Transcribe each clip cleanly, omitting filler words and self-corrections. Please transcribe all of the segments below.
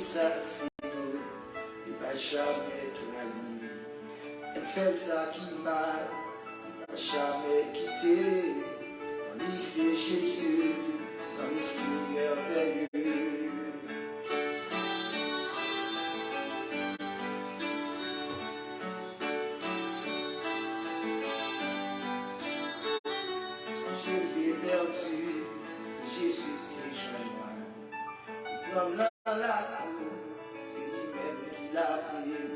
ça, c'est il va jamais trahi. Elle fait ça qui mal, il va jamais quitter. On lit c'est Jésus, son missile merveilleux. Comme dans la cour, c'est lui-même qui l'a fait.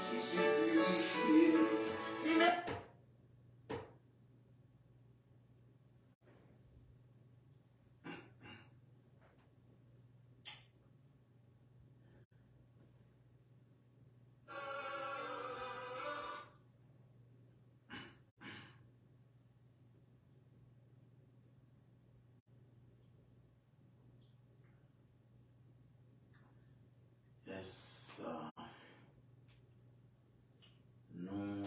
Jésus purifié, lui-même. Yes, nous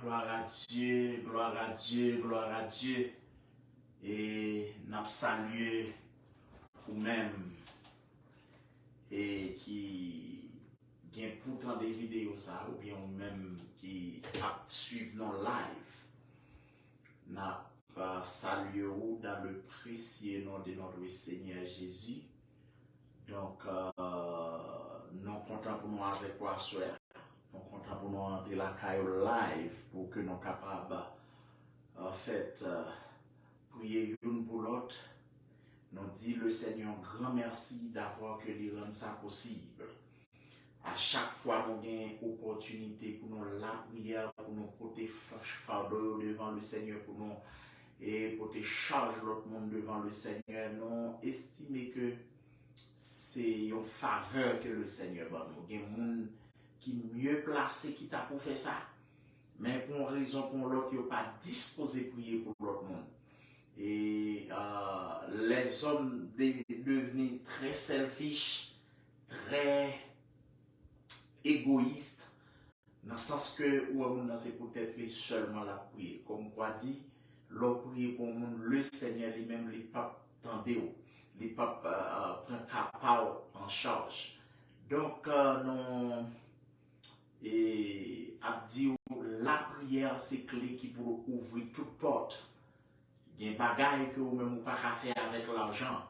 gloire à Dieu, gloire à Dieu, gloire à Dieu. Et nous saluons vous-même et qui gagne pourtant des vidéos ça ou bien vous-même qui suivent nos live. Nous saluons dans le précieux nom de notre Seigneur Jésus. Donc, nous comptons pour nous avec quoi soir. Nous comptons pour nous entrer la caille live pour que nous soyons capables en fait prier une pour l'autre. Nous disons le Seigneur grand merci d'avoir que lui rendre ça possible. À chaque fois nous avons une opportunité pour nous la prière, pour nous porter fardeau devant le Seigneur, pour nous et porter charge l'autre monde devant le Seigneur. Nous estimons que c'est une faveur que le Seigneur donne. Nous avons des gens qui mieux placé qui t'a pour faire ça. Mais pour une raison pour l'autre, ils n'ont pas disposé pour prier pour l'autre monde. Et les hommes devenus très selfish, très égoïstes, dans le sens que c'est peut-être seulement la prière. Comme quoi dit, l'on prie pour le monde, le Seigneur lui-même, les papes tendez, les papes prennent capable en charge. Donc, non. Et a dit la prière c'est clé qui pour ouvrir toute porte. Il y a des bagailles que vous même pas faire avec l'argent.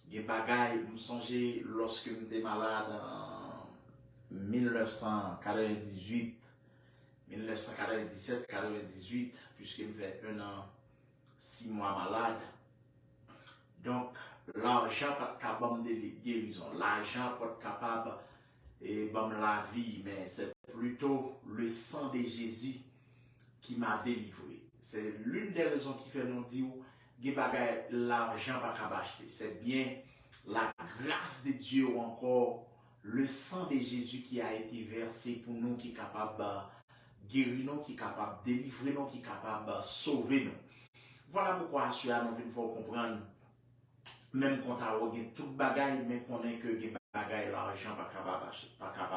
Il y a des bagailles, vous songez lorsque j'étais malade en 1998, 1997, 98, puisque je fait 1 an, 6 mois malade. Donc l'argent pas capable de guérison, l'argent pas capable et bon la vie, mais c'est plutôt le sang de Jésus qui m'a délivré. C'est l'une des raisons qui fait nous dire que l'argent pas capable acheter. C'est bien la grâce de Dieu ou encore le sang de Jésus qui a été versé pour nous, qui est capable de guérir nous, qui est capable de délivrer nous, qui est capable de sauver nous. Voilà pourquoi nous faut comprendre, même quand on a tout bagaille, mais qu'on est que bagaille l'argent pas capable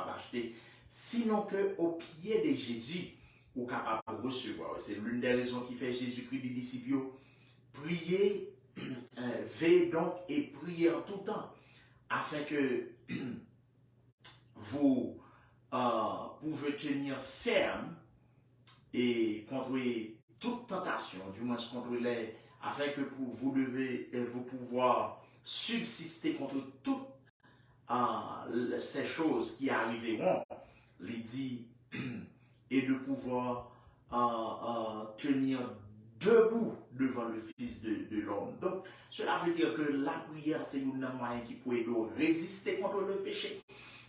d'acheter, sinon que au pied de Jésus, ou capable de recevoir. C'est l'une des raisons qui fait Jésus-Christ des disciples, prier, veillez donc et priez en tout temps, afin que vous pouvez tenir ferme et contre toute tentation, du moins contre les, afin que vous devez vous pouvoir subsister contre toutes ces choses qui arriveront, les dit, et de pouvoir tenir debout devant le Fils de l'homme. Donc, cela veut dire que la prière, c'est une moyen qui peut nous résister contre le péché,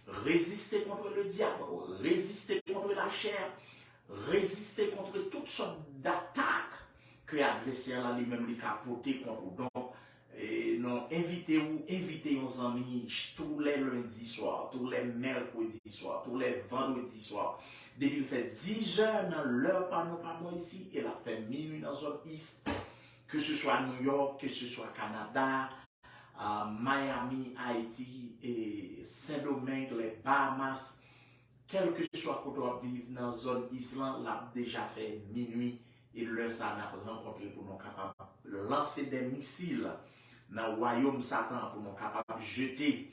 résister contre le diable, résister contre la chair, résister contre toutes sortes d'attaques que l'adversaire lui-même lui a porté contre nous. Donc, non, invitez vos amis tous les lundis soirs, tous les mercredis soirs, tous les vendredis soirs. Depuis il fait 10 heures dans l'heure par nous, pas moi ici, et la fait minuit dans zone East, que ce soit New York, que ce soit Canada, Miami, Haïti, et Saint-Domingue, les Bahamas, quel que soit côté où vivre dans la zone Islande, l'a déjà fait minuit et l'heure ça n'a rencontré pour nous capables de lancer des missiles dans le royaume Satan pour nous capables de jeter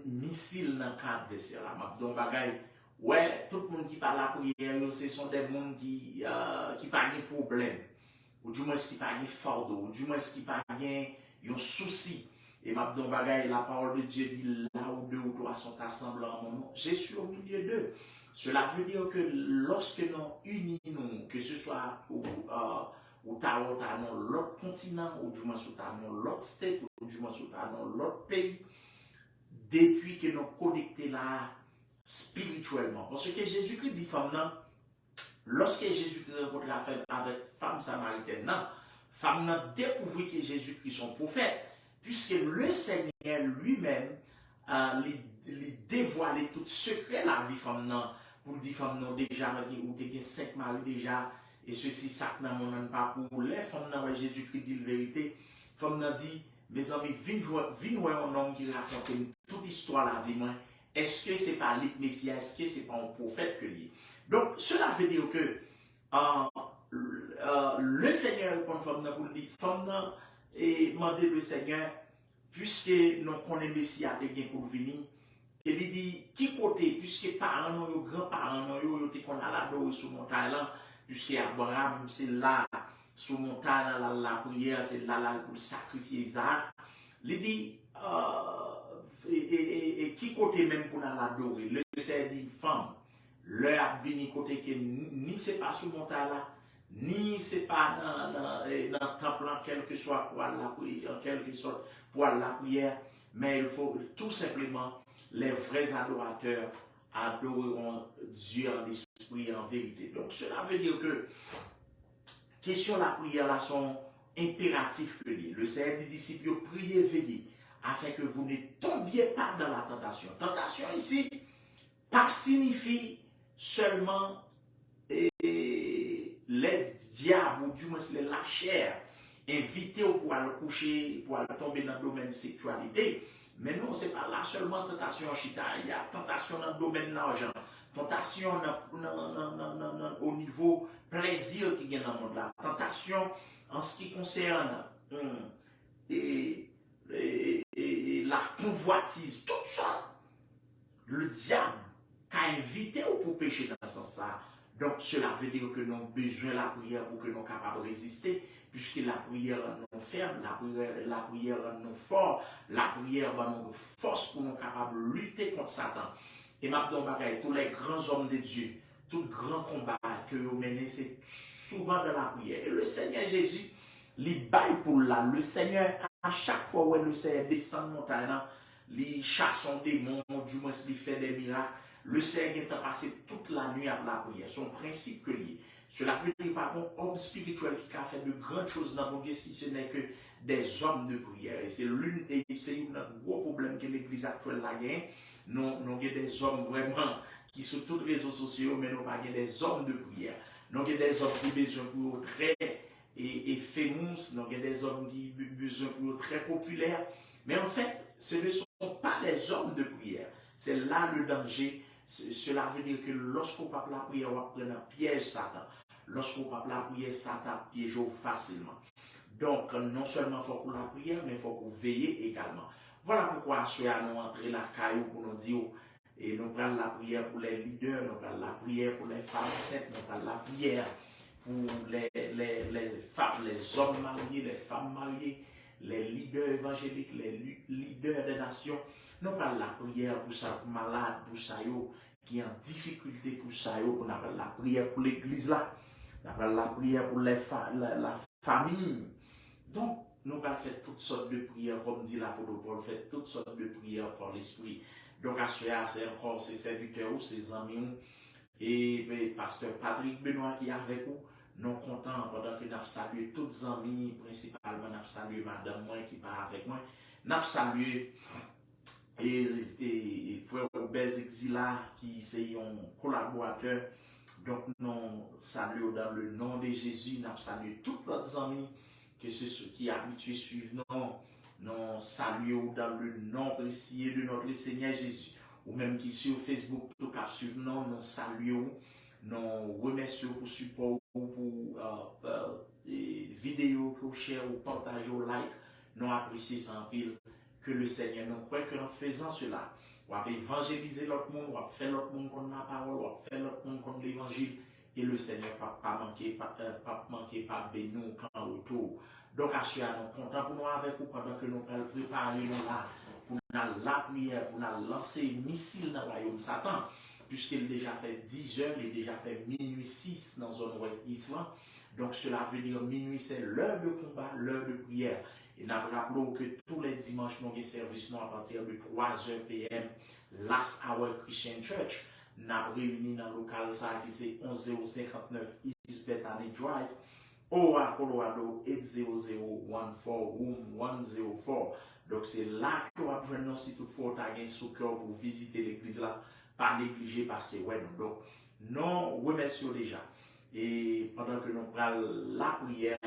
missiles dans le cadre adversaire. Donc, bagay, ouais, tout le monde qui parle la prière, ce sont des gens qui n'ont pas de problème, ou du moins qui n'ont pas de fardeau, ou du moins qui n'ont pas de souci. Et Mabdon Bagay, la parole de Dieu dit là où deux ou trois sont assemblés en mon nom, je suis au milieu d'eux. Cela veut dire que lorsque nous unissons, que ce soit au dans l'autre continent, ou du moins dans l'autre state, ou du moins dans l'autre pays, depuis que nous connectés là spirituellement. Parce que Jésus-Christ dit femme, lorsque Jésus-Christ rencontre la femme avec femme samaritaine, femme découvre que Jésus-Christ est son prophète. Puisque le Seigneur lui-même lui dévoilé tout secret la vie femme pour dire femme déjà ou des 5 maris déjà et ceci ça n'a mon pas pour les femmes Jésus-Christ dit la vérité femme dit mes amis viens voir un homme qui raconte toute histoire la vie moi est-ce que c'est pas le Messie est-ce que c'est pas un prophète que lui donc cela veut dire que le Seigneur répond femme pour dire femme et demander le Seigneur, puisque nous connaissons le Messie pour venir, et il dit, qui côté, puisque parents, grands-parents, ils ont la sur montagne là, puisque Abraham, c'est là, sur montagne, la prière, c'est là pour sacrifier Isaac. Il dit, et qui côté même pour l'adorer, le Seigneur dit, femme, l'heure venir côté que ni c'est pas sur montagne là, ni c'est pas dans le temple, quel que soit pour la prière, quel que soit pour la prière, mais il faut tout simplement les vrais adorateurs adoreront Dieu en esprit et en vérité. Donc cela veut dire que question de la prière là sont impératifs que le Seigneur des disciples priez veillez afin que vous ne tombiez pas dans la tentation. Tentation ici pas signifie seulement les diables, ou du moins la chair, invités pour aller coucher, pour aller tomber dans le domaine de sexualité. Mais non, ce n'est pas là seulement tentation en chita, il y a tentation dans le domaine de l'argent, tentation au niveau plaisir qui est dans le monde là, tentation en ce qui concerne la convoitise, tout ça, le diable a invité pour pécher dans ce sens-là. Donc, cela veut dire que nous avons besoin de la prière pour que nous soyons capables de résister, puisque la prière nous ferme, la prière nous fort, la prière nous force pour nous capables de lutter contre Satan. Et maintenant, tous les grands hommes de Dieu, tout grand combat que vous menez, c'est souvent de la prière. Et le Seigneur Jésus, il baille pour là. Le Seigneur, à chaque fois où le Seigneur descend de montagne, il chasse son démon, du moins il fait des miracles. Le Seigneur a passé toute la nuit à la prière. Son principe que lié. Cela veut dire pas un homme spirituel qui a fait de grandes choses dans mon Dieu si ce n'est que des hommes de prière. Et c'est un gros problème que l'Église actuelle a gagné. Nous avons des hommes vraiment qui sont tous les réseaux sociaux, mais nous n'avons pas des hommes de prière. Nous avons des hommes qui ont besoin pour très famous, nous avons des hommes qui ont besoin pour très populaires. Mais en fait, ce ne sont pas des hommes de prière. C'est là le danger. Cela veut dire que lorsqu'on parle la prière, on prend un piège Satan. Lorsqu'on parle la prière, Satan piège facilement. Donc, non seulement il faut qu'on la prière, mais il faut qu'on veille également. Voilà pourquoi nous entrons la caillou pour nous dire, et nous prenons la prière pour les leaders, nous prenons la prière pour les femmes enceintes, nous prenons la prière pour les femmes, les hommes mariés, les femmes mariées, les leaders évangéliques, les leaders des nations. Nous parlons la prière pour ça, pour malade, pour ça, qui est en difficulté pour ça, nous parlons la prière pour l'église là, nous parlons la prière pour la famille. Donc, nous allons faire toutes sortes de prières, comme dit l'apôtre Paul, faire toutes sortes de prières par l'esprit. Donc, à ce moment, c'est encore ses serviteurs ou ses amis, et pasteur Patrick Benoît qui est avec vous. nous contents pendant que nous saluons tous les amis, principalement nous saluons madame moi qui part avec moi, nous saluons et frère Robert Exila qui est un collaborateur. Donc nous saluons dans le nom de Jésus, nous saluons tous nos amis, que ce soit qui habitués suivre nous saluons dans le nom précieux de notre Seigneur Jésus. Ou même qui sur Facebook, tout cas suivre nous saluons, nous remercions pour support, pour vidéos que vous share ou partagez ou like, nous apprécions sans pile. Que le Seigneur nous croit que en faisant cela, on va évangéliser l'autre monde, on va faire l'autre monde contre la parole, on va faire l'autre monde contre l'évangile, et le Seigneur ne va pas manquer, pas bénir quand retour. Donc, à ce moment, nous comptons pour nous avec vous pendant que nous préparons là, pour la prière, pour lancer missile dans le royaume Satan, puisqu'il déjà fait 10 heures, il déjà fait minuit 6 dans la zone ouest Islam. Donc, cela veut dire minuit, c'est l'heure de combat, l'heure de prière. Et nous rappelons que tous les dimanches, nous avons service à partir de 3h PM, Last Hour Christian Church. Nous avons réuni dans le local qui c'est 11059 East Bethany Drive, Ora, Colorado 80014 Room 104. Donc c'est là que vous avez besoin, si toutefois vous avez un sous-cœur pour visiter l'église là, pas négliger passer. Ouais, donc, nous remercions déjà. Et pendant que nous prenons la prière,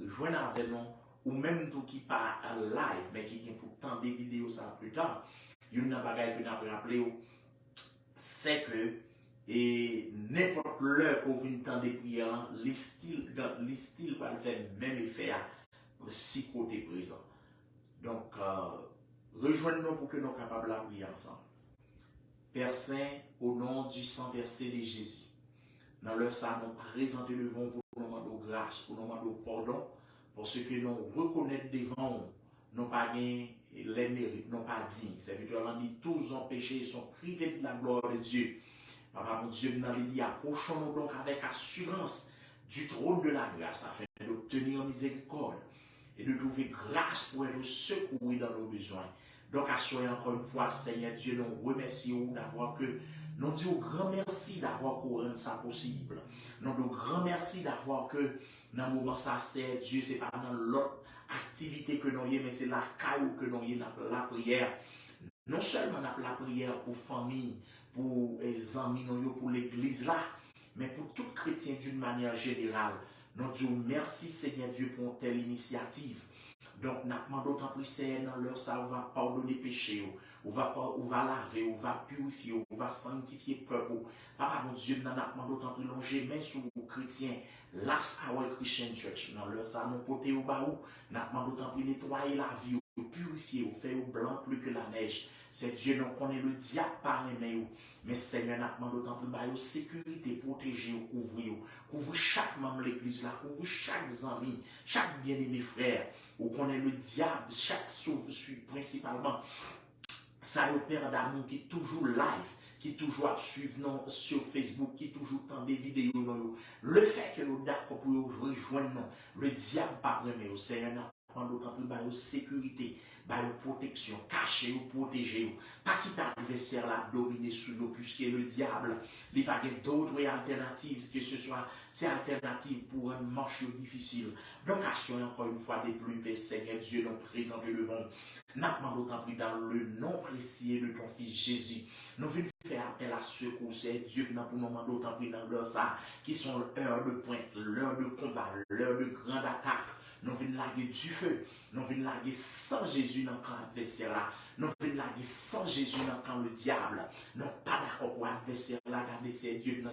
joignez avec nous, ou même tout qui pas en live, mais qui vient pour tant des vidéos ça plus tard, il y a une bagaille que nous avons rappelé, c'est que et n'importe l'heure qu'on vient tant des prières, les styles va faire même effet à 6 côtés présents. Donc, rejoignez-nous pour que nous soyons capables de prier ensemble. Père Saint, au nom du sang versé de Jésus, dans leur ça, nous présentons devant pour nous demander grâce, pour nous demander pardon, pour ce que nous reconnaissons devant nous, nous pas les mérites, nous pas dignes. C'est virtuellement dit, tous ont péché et sont privés de la gloire de Dieu. Papa, mon Dieu, dans les dit, approchons-nous donc avec assurance du trône de la grâce, afin d'obtenir miséricorde et de trouver grâce pour être secourus dans nos besoins. Donc, assurez encore une fois, Seigneur Dieu, nous remercions d'avoir que, nous disons grand merci d'avoir rendu ça possible. Nous disons grand merci d'avoir que, dans le moment ça, c'est Dieu, c'est pas dans l'autre activité que nous avons, mais c'est la caille que nous avons, la prière. Non seulement la prière pour famille, pour les amis, pour l'église là, mais pour tout chrétien d'une manière générale. Nous disons merci Seigneur Dieu pour une telle initiative. Donc, nous demandons d'autant plus Seigneur dans leur ça, on va pardonner péché, on va laver, on va purifier, on va sanctifier le peuple. Papa, mon Dieu, nous demandons d'autant plus longer main sur les chrétiens, Last Hour Christian Church. Dans leur ça, nous porter au bas, nous demandons d'autant plus nettoyer la vie, purifier, faire au blanc plus que la neige. C'est Dieu, nous connaît le diable par les mains. Mais Seigneur, nous demandons d'autant plus de sécurité, protéger, couvrir chaque membre de l'église là, couvrir chaque ami, chaque bien-aimé frère. Ou connaît le diable, chaque sauve, principalement. Ça y est, Père d'amour qui est toujours live, qui est toujours suivre sur Facebook, qui est toujours dans des vidéos. Le fait que nous d'accord pour rejoindre le diable par les mains, Seigneur, d'autant plus de sécurité, de protection, cacher ou protéger. Pas quitter l'adversaire là dominer sur nous, puisque le diable, il n'y a pas d'autres alternatives, que ce soit ces alternatives pour une marche difficile. Donc, assurez encore une fois des plus, Seigneur Dieu, nous présente devant. Nous demandons d'autant plus dans le nom précieux de ton Fils Jésus. Nous venons faire appel à secours, c'est Dieu qui nous demande d'autant plus dans l'heure ça, qui sont l'heure de pointe, l'heure de combat, l'heure de grande attaque. Nous venons larguer du feu. Nous venons larguer sans Jésus dans le camp adversaire là. Nous venons larguer sans Jésus dans le camp le diable. Nous pas d'accord pour l'adversaire là, garder ses dieux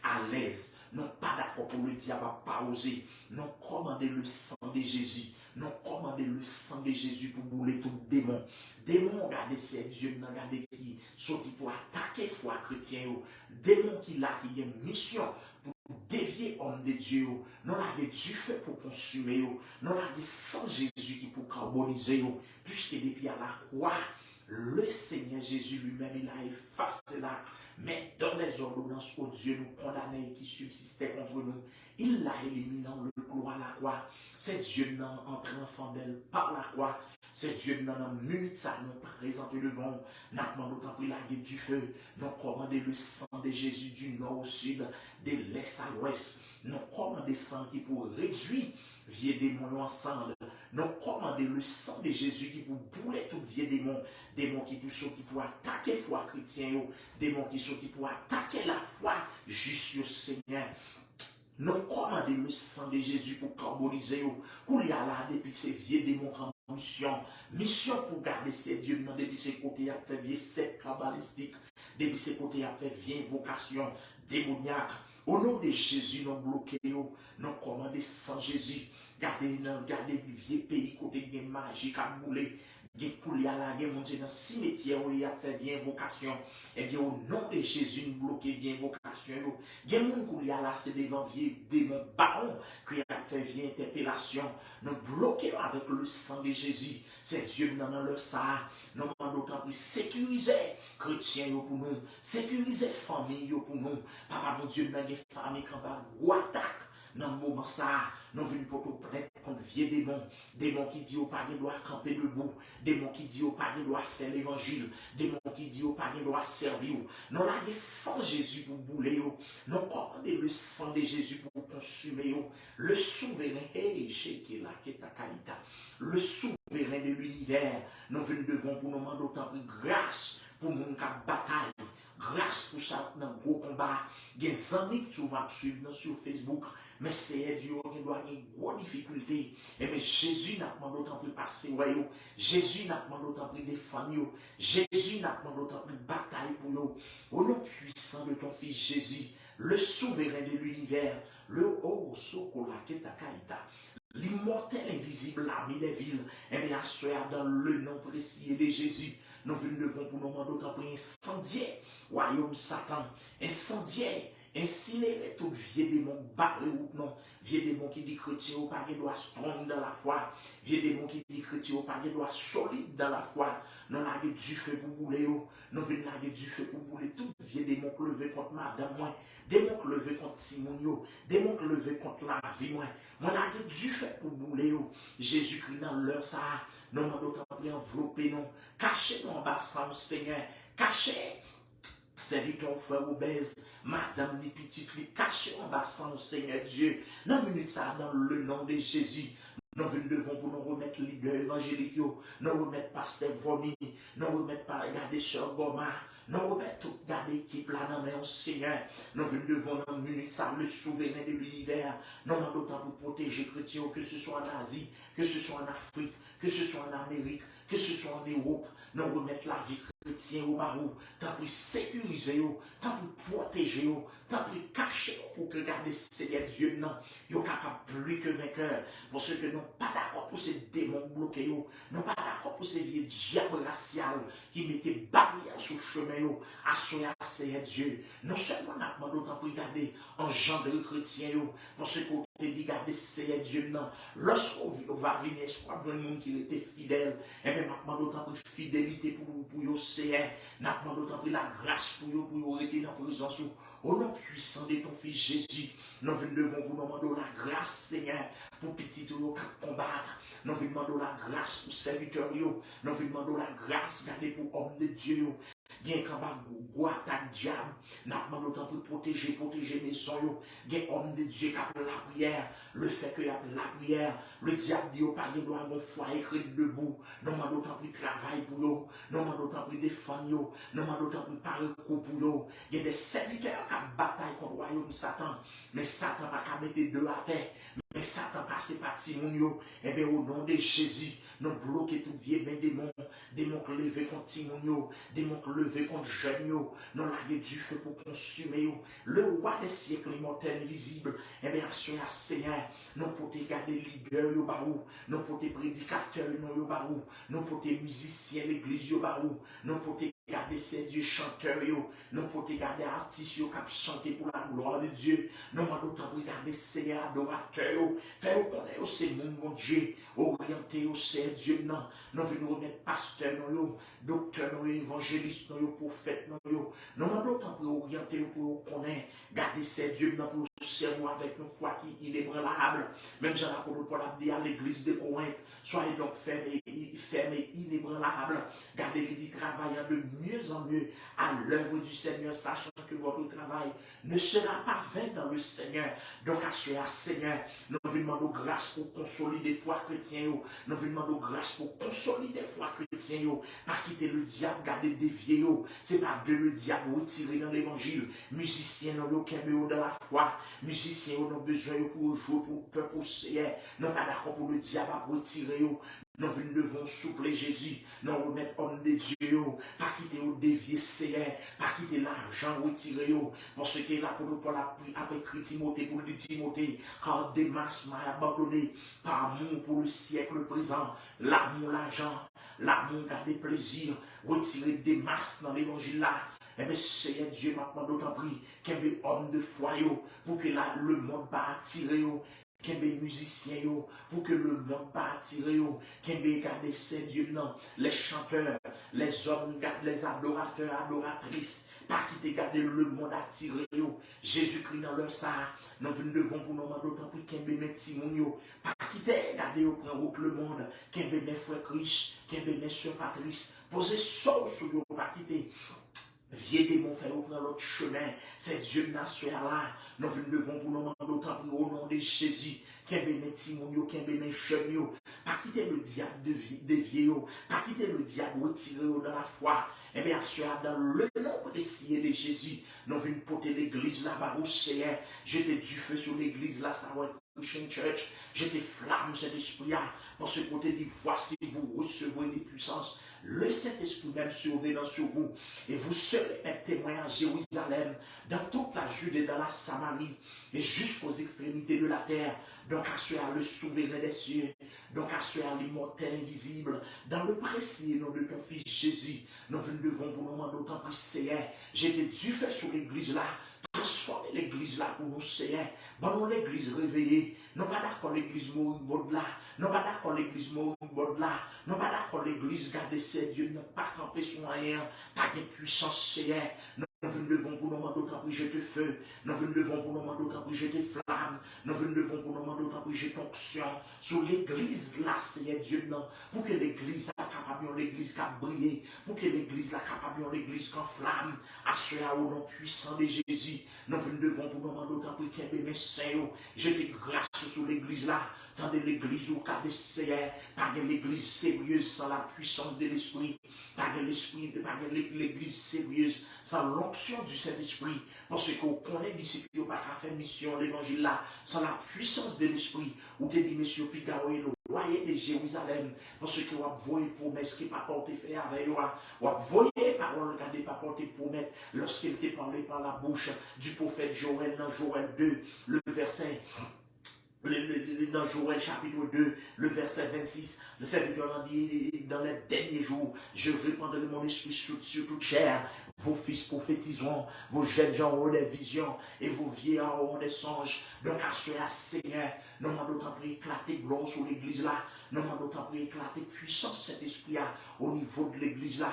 à l'aise. Nous pas d'accord pour le diable à pas oser. Nous commander le sang de Jésus. Nous commander le sang de Jésus pour bouler tout démon. Démon, regardez ces dieux, regardez qui sorti pour attaquer foi chrétien. Démon qui a une mission pour dévier homme de Dieu. Nous avons du feu pour consumer. Nous avons sans Jésus qui pour carboniser. Puisque depuis à la croix, Le Seigneur Jésus lui-même, il a effacé là. Mais dans les ordonnances que Dieu nous condamnait et qui subsistaient contre nous, il l'a éliminé en le clou à la croix. C'est Dieu qui a entré en fendelle par la croix. C'est Dieu qui a minute ça nous présente devant. Nous avons d'autant pris la guerre du feu. Nous commandé le sang de Jésus du nord au sud, de l'est à l'ouest. Nous commandé le sang qui pour réduire vieux démons ensemble. Nous commandé le sang de Jésus qui pour bouler tout vieux démons. Démons qui pour sortir pour attaquer la foi chrétienne. Démons qui sortir pour attaquer la foi juste au Seigneur. Nous commandons le sang de Jésus pour carboniser, pour y aller depuis ces vieux démons en mission. Mission pour garder ces dieux, depuis ces côtés, à faire vieux secte cabalistique, depuis ces côtés, à faire vieux invocation démoniaque. Au nom de Jésus, nous bloquons, nous commandons sans Jésus. Gardez le vieux pays côté de magie à bouler. Gen kouli à la gen monté dans cimetière où il a fait bien invocation. Et bien au nom de Jésus, nous bloquons bien invocation. Gen moun kouli à la c'est devant vieux démon baron qui a fait bien interpellation. Nous bloquons avec le sang de Jésus. C'est Dieu dans leur ça. Nous demandons d'autant plus sécuriser chrétiens pour nous, sécuriser famille pour nous. Papa mon Dieu, nous avons famille qui va attaque. Dans le moment ça, nous venons pour tout prêter contre vieux démons qui disent au pas de doit camper debout, démons qui disent au pas de doit faire l'évangile, démons qui disent au pas de doit servir. Nous avons sans Jésus pour bouler, nous commandons le sang de Jésus pour consumer, le souverain, le souverain de l'univers. Nous venons devant pour nous demander d'autant plus grâce pour mon cap bataille. Grâce pour ça dans gros combat. Il y a des amis qui vont suivre sur Facebook. Mais c'est Dieu qui doit avoir une grosse difficulté. Et mais Jésus n'a pas d'autant plus passer. Jésus n'a pas d'autant plus défendre. Jésus n'a pas d'autant plus bataille pour eux. Au nom puissant de ton fils Jésus, le souverain de l'univers, le haut sokola ketakaita, l'immortel invisible l'ami des villes, et bien assoir dans le nom précis de Jésus. Nous venons devant pour nous demander d'autant plus incendier. Royaume Satan, incendiaire, incinérer tout vieux démon barré ou non, vieux démon qui dit chrétien ou pas qui doit strong dans la foi, vieux démon qui dit chrétien ou pas qui doit solide dans la foi. Nous avons du feu pour bouler, nous venons du feu pour bouler tout vieux démon levé contre madame moi, démon levé contre Simon, démon levé contre la vie moi. Moi avons du feu pour bouler, Jésus-Christ dans l'heure ça, nous avons d'autant plus enveloppé nous, caché dans le bassin Seigneur, caché. Serviteur frère obèse, madame ni petite li caché en bassin au Seigneur Dieu. Dans minute ça, dans le nom de Jésus, nous venons devant pour nous remettre leader évangélique, nous remettre pasteur Vomi, nous remettre par garder Sœur Goma, nous remettre toute garder équipe là dans le Seigneur. Nous venons devant dans minute ça, le souverain de l'univers. Nous avons d'autant pour protéger les chrétiens, que ce soit en Asie, que ce soit en Afrique, que ce soit en Amérique, que ce soit en Europe. Nous remettre la vie chrétienne au barou, tant pour sécuriser, tant pour protéger, tant pour cacher, pour que garder Seigneur Dieu, non, ils sont capables plus que vainqueurs, parce que nous pas d'accord pour ces démons bloqués, nous pas d'accord pour ces vieux diables raciales qui mettaient barrière sur le chemin, à soigner Seigneur Dieu. Non seulement nous avons d'autant pour garder engendrer chrétien, parce que vous dit garder Seigneur Dieu, non, lorsqu'on va venir, soit un monde qui était fidèle, et bien nous avons d'autant pour fidélité pour vous, Seigneur, nous avons d'autant pour la grâce pour vous rester dans la présence. Au nom puissant de ton fils Jésus, nous devons vous demander la grâce, Seigneur, pour petit ou combattre. Nous demandons la grâce pour serviteurs, nous demandons la grâce garder pour hommes de Dieu. Gen kaba gros attaque diable, n'a pas autant pour protéger mes sons. Gen homme de Dieu qui a la prière, le fait que y a la prière, le diable dit au pas de doit mon foi écrit debout. Non m'a d'autant plus travail pour eux, non m'a d'autant plus défendre eux, non m'a d'autant plus parcours pour eux. Il y a des serviteurs qui bataillent contre le royaume Satan, mais Satan pas qu'à mettre deux à terre. Mais Satan passe par Timonio, et bien au nom de Jésus, nous bloquons tout vieux démon, démon levé contre Timonio, démon levé contre Jeunio, nous laguer du feu pour consumer le roi des siècles immortel invisible, et bien sur la Seigneur, nous pour te garder leader yo barou, nous pour te prédicateurs yo barou, nous pour te musiciens l'église yo barou, nous pour te garder garder ces dieux chanteurs, nous pour te garder artistes qui chanter pour la gloire de Dieu. Nous demandons de regarder ces adorateurs, faire connaître ces mon Dieu, orienter au Seigneur Dieu. Nous venons remettre pasteurs, docteurs, évangélistes, prophètes. Nous demandons de orienter pour connaître, garder ces dieux pour servir avec une foi qui est inébranlable. Même Jean-Apôtre Paul a dit à l'église de Corinthe, soyez donc fermes et inébranlables. Gardez-les travaillant de mieux en mieux à l'œuvre du Seigneur, sachant que votre travail ne sera pas vain dans le Seigneur. Donc, à ce Seigneur, nous vous demandons grâce pour consolider foi chrétien. Nous vous demandons grâce pour consolider foi chrétien. Pas quitter le diable, garder dévier. C'est pas de le diable retirer dans l'évangile. Musiciens, nous avons dans la foi. Musiciens, nous avons besoin pour jouer pour le peuple, pour Seigneur. Nous pas d'accord pour le diable à retirer. Nous devons souffler Jésus, nous remettre homme de Dieu, pas quitter au dévier Seigneur, pas quitter l'argent retiré, parce que l'apôtre Paul a écrit Timothée pour le Timothée, car des masses m'a abandonné par amour pour le siècle présent, l'amour, l'argent, l'amour garder plaisir, retirer des masses dans l'évangile là. Eh bien, Seigneur Dieu, maintenant d'autant plus qu'il y a des hommes de foi pour que le monde va attirer. Qu'il y ait des musiciens, pour que le monde pas attiré, qu'il y ait des ces dieux, non, les chanteurs, les hommes, les adorateurs, adoratrices, pas quitter garder le monde attiré, Jésus-Christ dans leur ça, nous devons pour nous demander d'autant plus qu'il y ait des timons, pas quitter garder au point route le monde, qu'il y ait des frères Christ, qu'il y ait des sœurs Patrice, poser sauce sur eux, pas quitter. Vieux démons, faire prendre l'autre chemin. C'est Dieu national là. Nous devons pour nous demander d'autant plus au nom de Jésus. Qu'il y ait mes timonio, qu'il y ait mes jeunes. Pas quitter le diable de vieux. Pas quitter le diable retiré dans la foi. Et bien, dans le nom précis de Jésus, nous venons porter l'église là-bas au Seigneur. Jeter du feu sur l'église là, ça va être Christian Church. Jeter flamme cet esprit-là. Pour ce côté dit, voici vous recevrez des puissances. Le Saint-Esprit même surveillant sur vous. Et vous serez un témoin à Jérusalem, dans toute la Judée, dans la Samarie, et jusqu'aux extrémités de la terre. Donc à ceux le souverain des cieux, donc à ceux l'immortel invisible, dans le précieux nom de ton Fils Jésus, nous devons pour nous demander d'autant plus Seigneur. J'étais du fait sur l'église là. Transformer l'église là pour nous, Seigneur. Bon, l'église réveillée. Non pas d'accord l'église moribonde là. Non pas d'accord l'église moribonde là. Non pas d'accord l'église garder ses dieux. Non pas camper sur rien. Pas de puissance, Seigneur. Nous devons pour nous demander d'autant plus jeter feu. Nous devons pour nous demander d'autant plus jeter flamme. Nous devons pour nous demander d'autant plus jeter onction sur l'église là, Seigneur Dieu, non. Pour que l'église soit capable, l'église qui a brillé. Pour que l'église soit capable, l'église qui en flamme. Assuré au nom puissant de Jésus. Nous devons pour nous demander d'autant plus qu'il y ait mes saints. Jeter grâce sur l'église là. Dans l'église au cas de Seigneur, pas de l'église sérieuse sans la puissance de l'esprit, pas de l'église sérieuse sans l'onction du Saint-Esprit, parce qu'on connaît d'ici qui n'a pas fait mission l'évangile là, sans la puissance de l'esprit, où te dit monsieur Picaro et le royaume de Jérusalem, parce que vous voyez promesse qui n'a pas porté fait avec vous, vous voyez parole qui n'a pas porté promesse lorsqu'il était parlé par la bouche du prophète Joël dans Joël 2, le verset. Dans Joël chapitre 2, le verset 26, le Seigneur a dit, dans les derniers jours, je répandrai mon esprit sur toute chair. Vos fils prophétiseront, vos jeunes gens auront des visions, et vos vieillards auront des songes. Donc, à ce Seigneur, nous demandons d'autant plus éclater gloire sur l'église là. Nous demandons d'autant plus éclater puissance cet esprit là, au niveau de l'église là.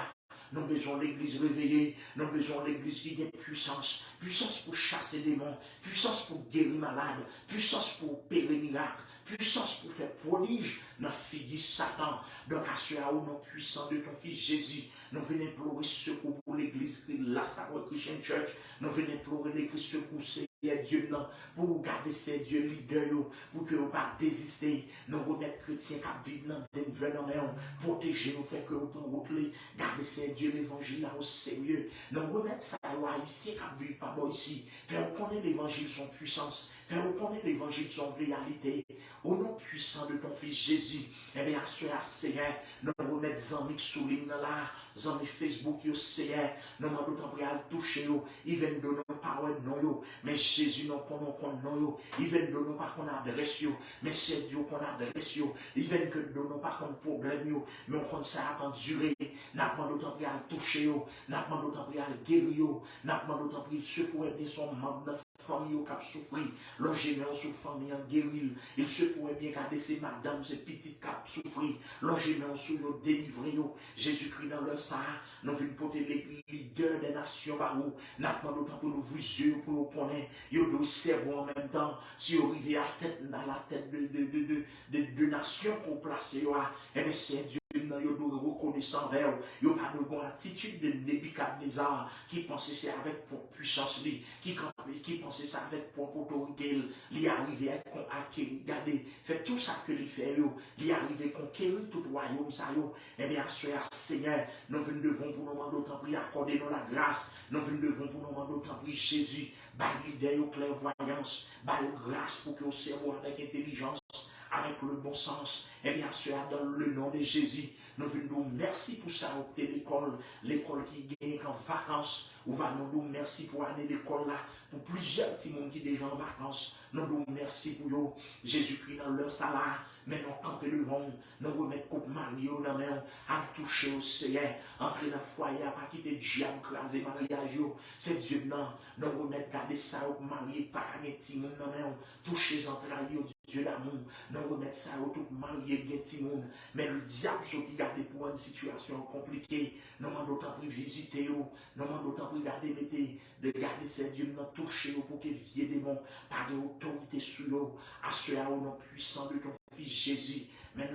Nous avons besoin de l'église réveillée, nous avons besoin de l'église qui a puissance. Puissance pour chasser des démons, puissance pour guérir malades, puissance pour opérer miracle, puissance pour faire prodige dans figure Satan. Donc, à ce nom puissant de ton Fils Jésus, nous venons implorer secours pour l'église, la Sacred Christian Church. Nous venons implorer l'église secours, Seigneur Dieu, non, pour garder ces dieux leaders, pour que vous ne pas désister. Nous remettre chrétiens qui vivent dans des gouvernements, protéger, nous faire que vous pouvez garder ces dieux l'évangile là au sérieux. Nous remettre ça ici, qui vivent pas bon ici. Faire connaître l'évangile son puissance, faire connaître l'évangile son réalité. Au nom puissant de ton Fils Jésus, et bien, à Seigneur, nous remettre des amis qui soulignent là, des amis Facebook, Seigneur, nous demandons d'autant plus à toucher, ils viennent donner parole, non, mais Jésus, nous connaissons, non, ils viennent donner par contre adresse, mais c'est Dieu qu'on adresse, ils viennent que donner par contre problème, mais on compte ça à endurer, n'a pas d'autant pris à toucher, n'a pas d'autant pris à guérir, n'a pas d'autant pris ceux pour aider son membre de famille qui a souffert, l'ongé sous famille en guéril, il se pourrait bien garder ces madames, ces petites qui a souffert, l'ongé sous le délivrer, Jésus-Christ dans leur sang, nous venons porter les leaders des nations, n'a pas d'autant pour nous viser, pour nous connaître, ils doivent servir en même temps, si vous arrivez à tête dans la tête de nations qu'on place, et bien c'est Dieu. Ils doivent reconnaître vers eux. Ils n'ont pas de bonne attitude de Nebuchadnezzar qui pensait ça avec pour puissance, qui pensait ça avec pour autorité. Il est arrivé à conquérir, regardez, fait tout ça que il fait, il est arrivé à conquérir tout le royaume. Eh bien, Seigneur, nous venons devant pour nous demander autant prier, accorder nous la grâce. Nous venons devant pour nous demander autant prier Jésus, l'idée aux clairvoyance, grâce pour que nous servons avec intelligence, avec le bon sens. Eh bien, cela dans le nom de Jésus, nous venons nous merci pour ça, l'école qui gagne en vacances. Ou va nous dire merci pour aller l'école là, pour plusieurs petits monde qui sont déjà en vacances. Nous nous merci pour eux. Jésus-Christ dans leur salaire. Mais nous camper devant, nous remettre coupe Mario dans la main, à toucher au Seigneur, entrer dans le foyer, à pas quitter le diable, craser mariage. C'est Dieu non. Nous remettre garder ça au marié, pas un petit monde dans la main, toucher les entrailles, Dieu d'amour. Nous remettre ça au tout marié, bien petit monde. Mais le diable, ce qui garde pour une situation compliquée, nous demandons d'autant plus visiter, nous demandons d'autant plus garder, de garder ces dieux, nous toucher pour que vieux démons, par de autorité sur eux, à ceux au nom puissant de ton Fils Jésus. Mais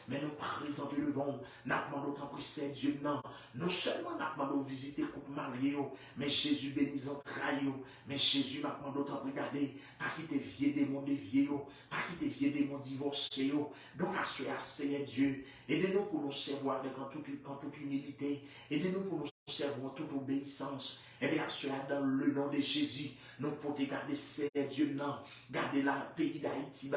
mais nous présentons le vent, nous demandons d'autant plus ces dieux, non seulement nous demandons visiter couple marié, mais Jésus bénisse en trahi, mais Jésus m'a demandé d'autant plus garder, pas quitter vieux démons des vieux, pas quitter vieux démons divorcés. Donc à ce Seigneur Dieu, aidez-nous pour nous servir avec en toute humilité, aidez-nous pour nous servir en toute obéissance. Et bien cela dans le nom de Jésus, nous pouvons garder ces dieux, non, garder le pays d'Haïti,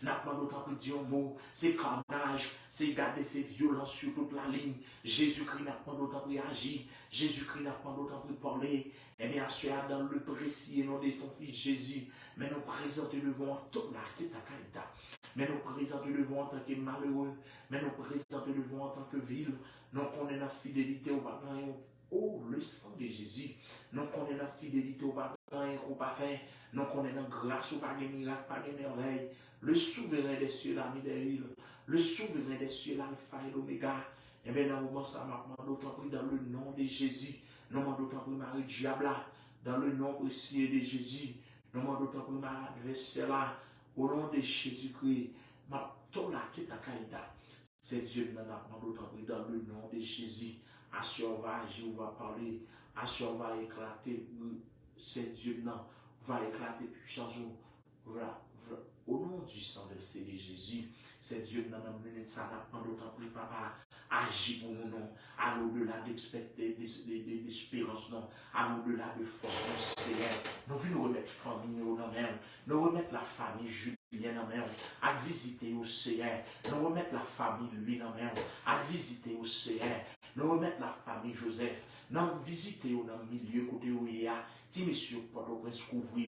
n'a pas d'autant plus dire un mot, c'est carnage, c'est garder ces violences sur toute la ligne. Jésus-Christ n'a pas d'autant plus agir, Jésus-Christ n'a pas d'autant plus parler. Et bien cela dans le précis et nom de ton Fils Jésus, mais nous présentons devant toute la Kétakaïta. Mais nous présentons devant en tant que malheureux, mais nous présentons devant en tant que ville, nous connaissons la fidélité au bagage. Oh, le sang de Jésus, nous connaissons la fidélité au bagage qu'on pas fait, nous connaissons la grâce au bagage miracle, pas de merveille, le souverain des cieux, l'ami des villes, le souverain des cieux, l'alpha et l'oméga. Et bien, dans le moment, ça m'a demandé d'autant plus dans le nom de Jésus, nous demandons d'autant plus Marie Diabla, dans le nom précieux de Jésus, nous demandons d'autant plus Marie adversaire là, au nom de Jésus-Christ, ma tola Kétakaïda. C'est Dieu qui nous a demandé d'autant plus dans le nom de Jésus. À ce on va agir, on va parler, à ce on va éclater, c'est Dieu non, va éclater puissance, voilà, au nom du sang versé de Jésus, c'est Dieu qui nous a mené ça, n'a pas d'autant plus papa, agir pour nous, non, à l'au-delà d'expecter, d'espérance, non, à l'au-delà de force, Seigneur, nous venons remettre famille dans même, nous remettre la famille Julien dans même, à visiter au Seigneur, nous remettre la famille lui dans même, à visiter au Seigneur, nous remettre la famille Joseph, nous visiter dans le milieu côté où il y a, si monsieur Port-au-Prince couvrir,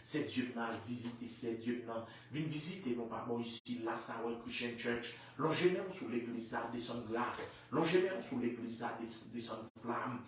c'est Dieu qui a visité, c'est Dieu qui a visiter nos parents ici, là, ça va Christian Church, longez même sous l'église à descendre grâce, longez même sous l'église à descendre flamme.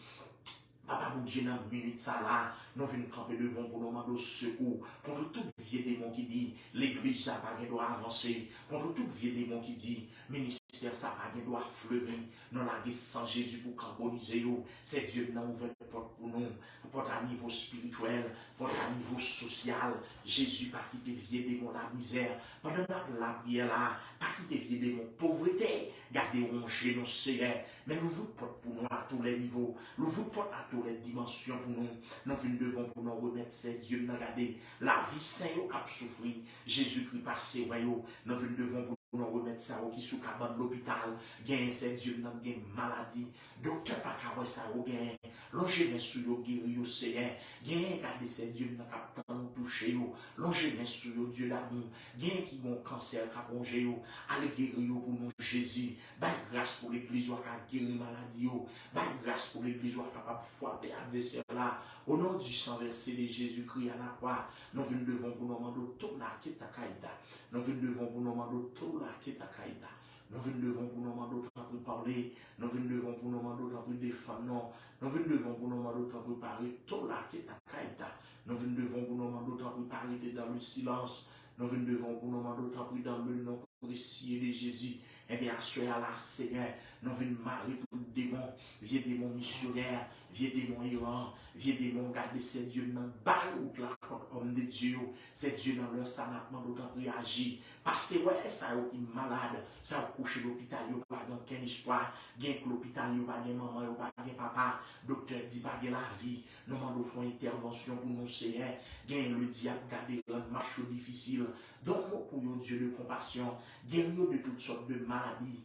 Papa, mon Dieu, dans une minute, ça là, nous venons camper devant pour nous demander secours contre tout vieux démon qui dit l'église, ça pas doit avancer, contre tout vieux démon qui dit ministère, ça pas doit fleurir, nous la sans Jésus pour carboniser, c'est Dieu qui a ouvert la porte pour nous, porte à niveau spirituel, porte à niveau social. Jésus, pas quitter vieux démon la misère, pendant la prière là, pas quitter vieux démon pauvreté, gardez ronger nos Seigneur, mais nous vous porte pour nous à tous les niveaux, nous vous porte à tous les dimensions pour nous. Nous venons devant pour nous remettre ces dieux, nous regarder la vie sainte au cap souffrir. Jésus-Christ par ses royaumes. Nous venons devant pour nous remettre ça qui sous cabane de l'hôpital. Gagne ces dieux, nous avons une maladie. Docteur pas qu'à ça au gain. Longez sur le guéri au Seigneur. Gagne garder ces dieux, nous avons touché. Longez sur le Dieu d'amour. Gagne qui ont cancer, qui a rongé. Allez guérir pour nous Jésus. Bah grâce pour l'église qui a guéri maladie. Bah grâce pour l'église qui est capable de frapper adversaire là. Au nom du sang versé de Jésus-Christ à la croix, nous venons devant pour nous demander tout la Kétakaïda. Nous venons devant pour nous demander tout la Kétakaïda. Nous venons devant pour nous demander autant pour parler. Nous venons devant pour nous demander autant pour défendre. Nous venons devant pour nous demander autant pour parler. Tout là qui est à Kaïta. Nous venons devant pour nous demander autant pour parler dans le silence. Nous venons devant pour nous demander autant pour dans le nom précieux de Jésus. Eh bien, à la Seigneur, nous venons marier tout le démon, vieux démon missionnaire, vieux démon errant, vieux démon garder ces dieux dans le bas ou là contre homme de Dieu, ces dieux dans leur sanatement d'autant plus agir. Parce que ouais, ça est malade, ça a couché l'hôpital, il n'y a pas aucun espoir, gain que l'hôpital, il n'y a pas de maman, il n'y a pas de papa, docteur dit pas de la vie, nous demandons faire intervention pour nous Seigneur, gain le diable garder une marche difficile, donc pour Dieu de compassion, guérir de toutes sortes de maladies,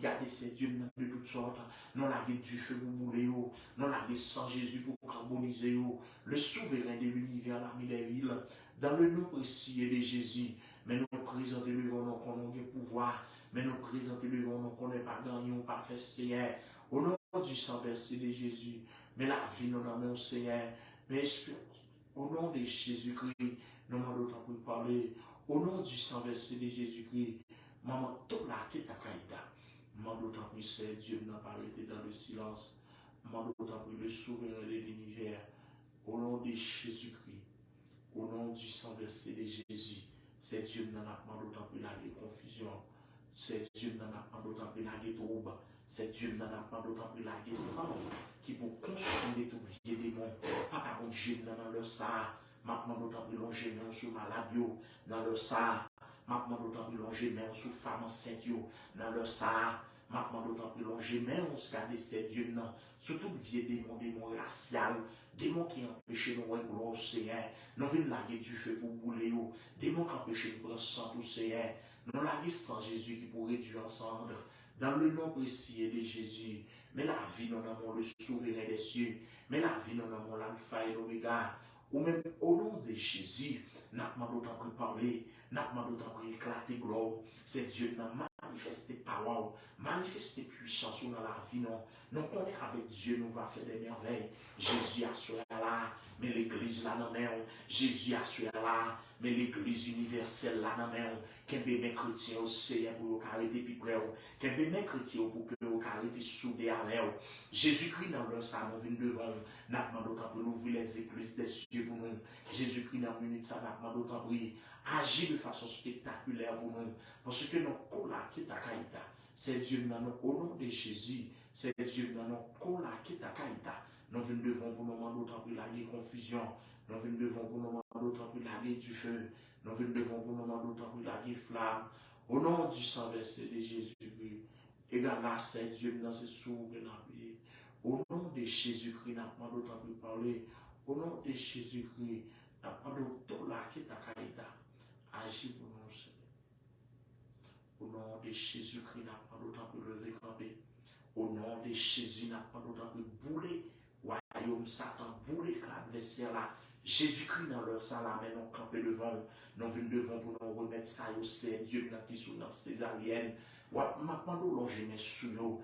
garder ces dieux de toutes sortes, non la du feu pour bouler, non la sans Jésus pour carboniser, le souverain de l'univers, l'ami des villes, dans le nom précieux de Jésus, mais nous présentons devant nous qu'on a pouvoir, mais nous présentons devant nous qu'on n'est pas gagné ou pas fait Seigneur, au nom du sang versé de Jésus, mais la vie nous dans mon Seigneur, mais au nom de Jésus-Christ, nous demandons pour parler, au nom du sang versé de Jésus-Christ, maman, tout là qui est à Kaïta, maman d'autant plus c'est Dieu n'a pas arrêté dans le silence, maman d'autant plus le souverain de l'univers, au nom de Jésus-Christ, au nom du sang versé de Jésus, c'est Dieu n'a pas d'autant plus la confusion, c'est Dieu n'a pas d'autant plus la trouble, c'est Dieu n'a pas d'autant plus la sang qui pour consommer tout vieux démon, papa mon Dieu dans le sang. Maintenant, d'autant plus longer, mais on sous malade, dans le sang. Maintenant, d'autant plus longer, mais on sous femme enceinte, dans le sang. Maintenant, d'autant plus longer, mais on se garde ces dieux, non. Surtout vieux démons racial, démons qui empêchent nous de gloire au Seigneur. Nous venons laguer du feu pour bouler, démons qui empêchent de prendre sang au Seigneur. Nous laguer sans Jésus qui pourrait réduire ensemble. Dans le nom précieux de Jésus, mais la vie, nous avons le souverain des cieux, mais la vie, nous avons l'alpha et l'oméga. Ou même au nom de Jésus, n'a pas d'autant que parler, n'a pas d'autant que éclater gloire. C'est Dieu qui a manifesté power, manifesté puissance dans la vie. Non, nous connaissons avec Dieu, nous va faire des merveilles. Jésus a sur là, mais l'église là non mais Jésus a sur là, mais l'église universelle là non mais qu'un bébé chrétien au Seigneur pour arrêter puis près, qu'un bébé chrétien pour que vous arrêter soudé avec Jésus-Christ dans leur salon vient devant, n'a pas d'autant que nous ouvrir les églises des cieux pour nous. Jésus-Christ dans une minute ça n'a pas d'autant que agir de façon spectaculaire pour nous, parce que nos colas qui est à Kaïta, c'est Dieu dans nous au nom de Jésus, c'est Dieu dans nos colas qui est à Kaïta. Nous venons devant pour nous demander autant que la confusion, nous venons devant pour nous demander autant que la du feu, nous venons devant pour nous demander autant que la flamme, au nom du sang versé de Jésus-Christ. Également, c'est Dieu dans ses souverains. Au nom de Jésus-Christ, n'a pas d'autant plus parler. Au nom de Jésus-Christ, n'a pas d'autant là qui est à Kaïta. Agis pour nous, Seigneur. Au nom de Jésus-Christ, n'a pas d'autant plus lever camper. Au nom de Jésus, n'a pas d'autant plus bouler. Royaume Satan, bouler l'adversaire là. Jésus-Christ dans leur salle, mais nous camper devant nous. Nous venons devant pour nous remettre ça au Seigneur, Dieu qui sont dans césarienne. Maintenant, nous longer mes sous donc,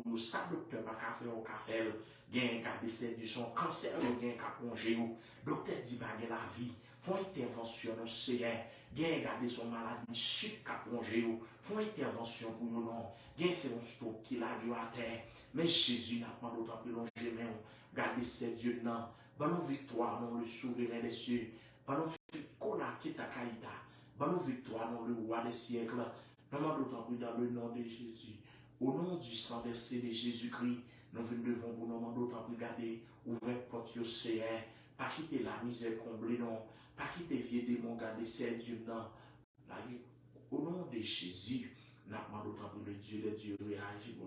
où ça, docteur, pas qu'à faire au café, gain qu'à décéder son cancer, gain qu'à plonger, docteur dit pas la vie, font intervention dans Seigneur, gain garder son maladie, suite qu'à plonger, font intervention pour nous, non, gain c'est un stop qui l'a eu à terre, mais Jésus n'a pas d'autant plus longer, mais garder ces dieux, non, bonne victoire, non, le souverain des cieux, bonne victoire qui est à Kaïda, bonne victoire, non, le roi des siècles, non, d'autant plus dans le nom de Jésus. Au nom du sang versé de Jésus-Christ, nous venons devant vous, nous d'autant plus garder, ouvert porte au Seigneur, pas quitter la misère comblée, non, pas quitter vieux démons, garder ces dieux, non. Au nom de Jésus, nous avons d'autant plus le Dieu réagit,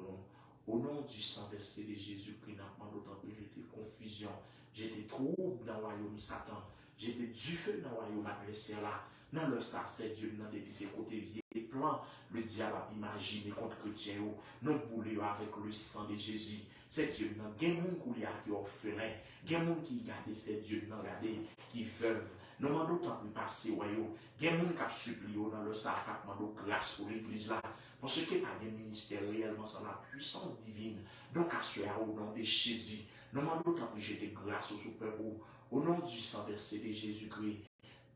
au nom du sang versé de Jésus-Christ, nous avons d'autant plus jeter confusion, j'étais trouble dans le royaume Satan, j'étais du feu dans le royaume adversaire là. Dans le sang, c'est Dieu, dans depuis ses côtés vieux plans, le diable a imaginé contre chrétien, non boulé avec le sang de Jésus. C'est Dieu, dans il y a des gens qui ont orphelin, il y a des gens qui gardent ces dieux, qui veuve. Nous demandons tant plus passer, il y a des gens qui ont supplié dans le sang, qui ont demandé grâce pour l'église là. Parce qu'il n'y a pas de ministère réellement sans la puissance divine. Donc, à ce au nom de Jésus, nous demandons tant plus jeter grâce au super au nom du sang versé de Jésus-Christ.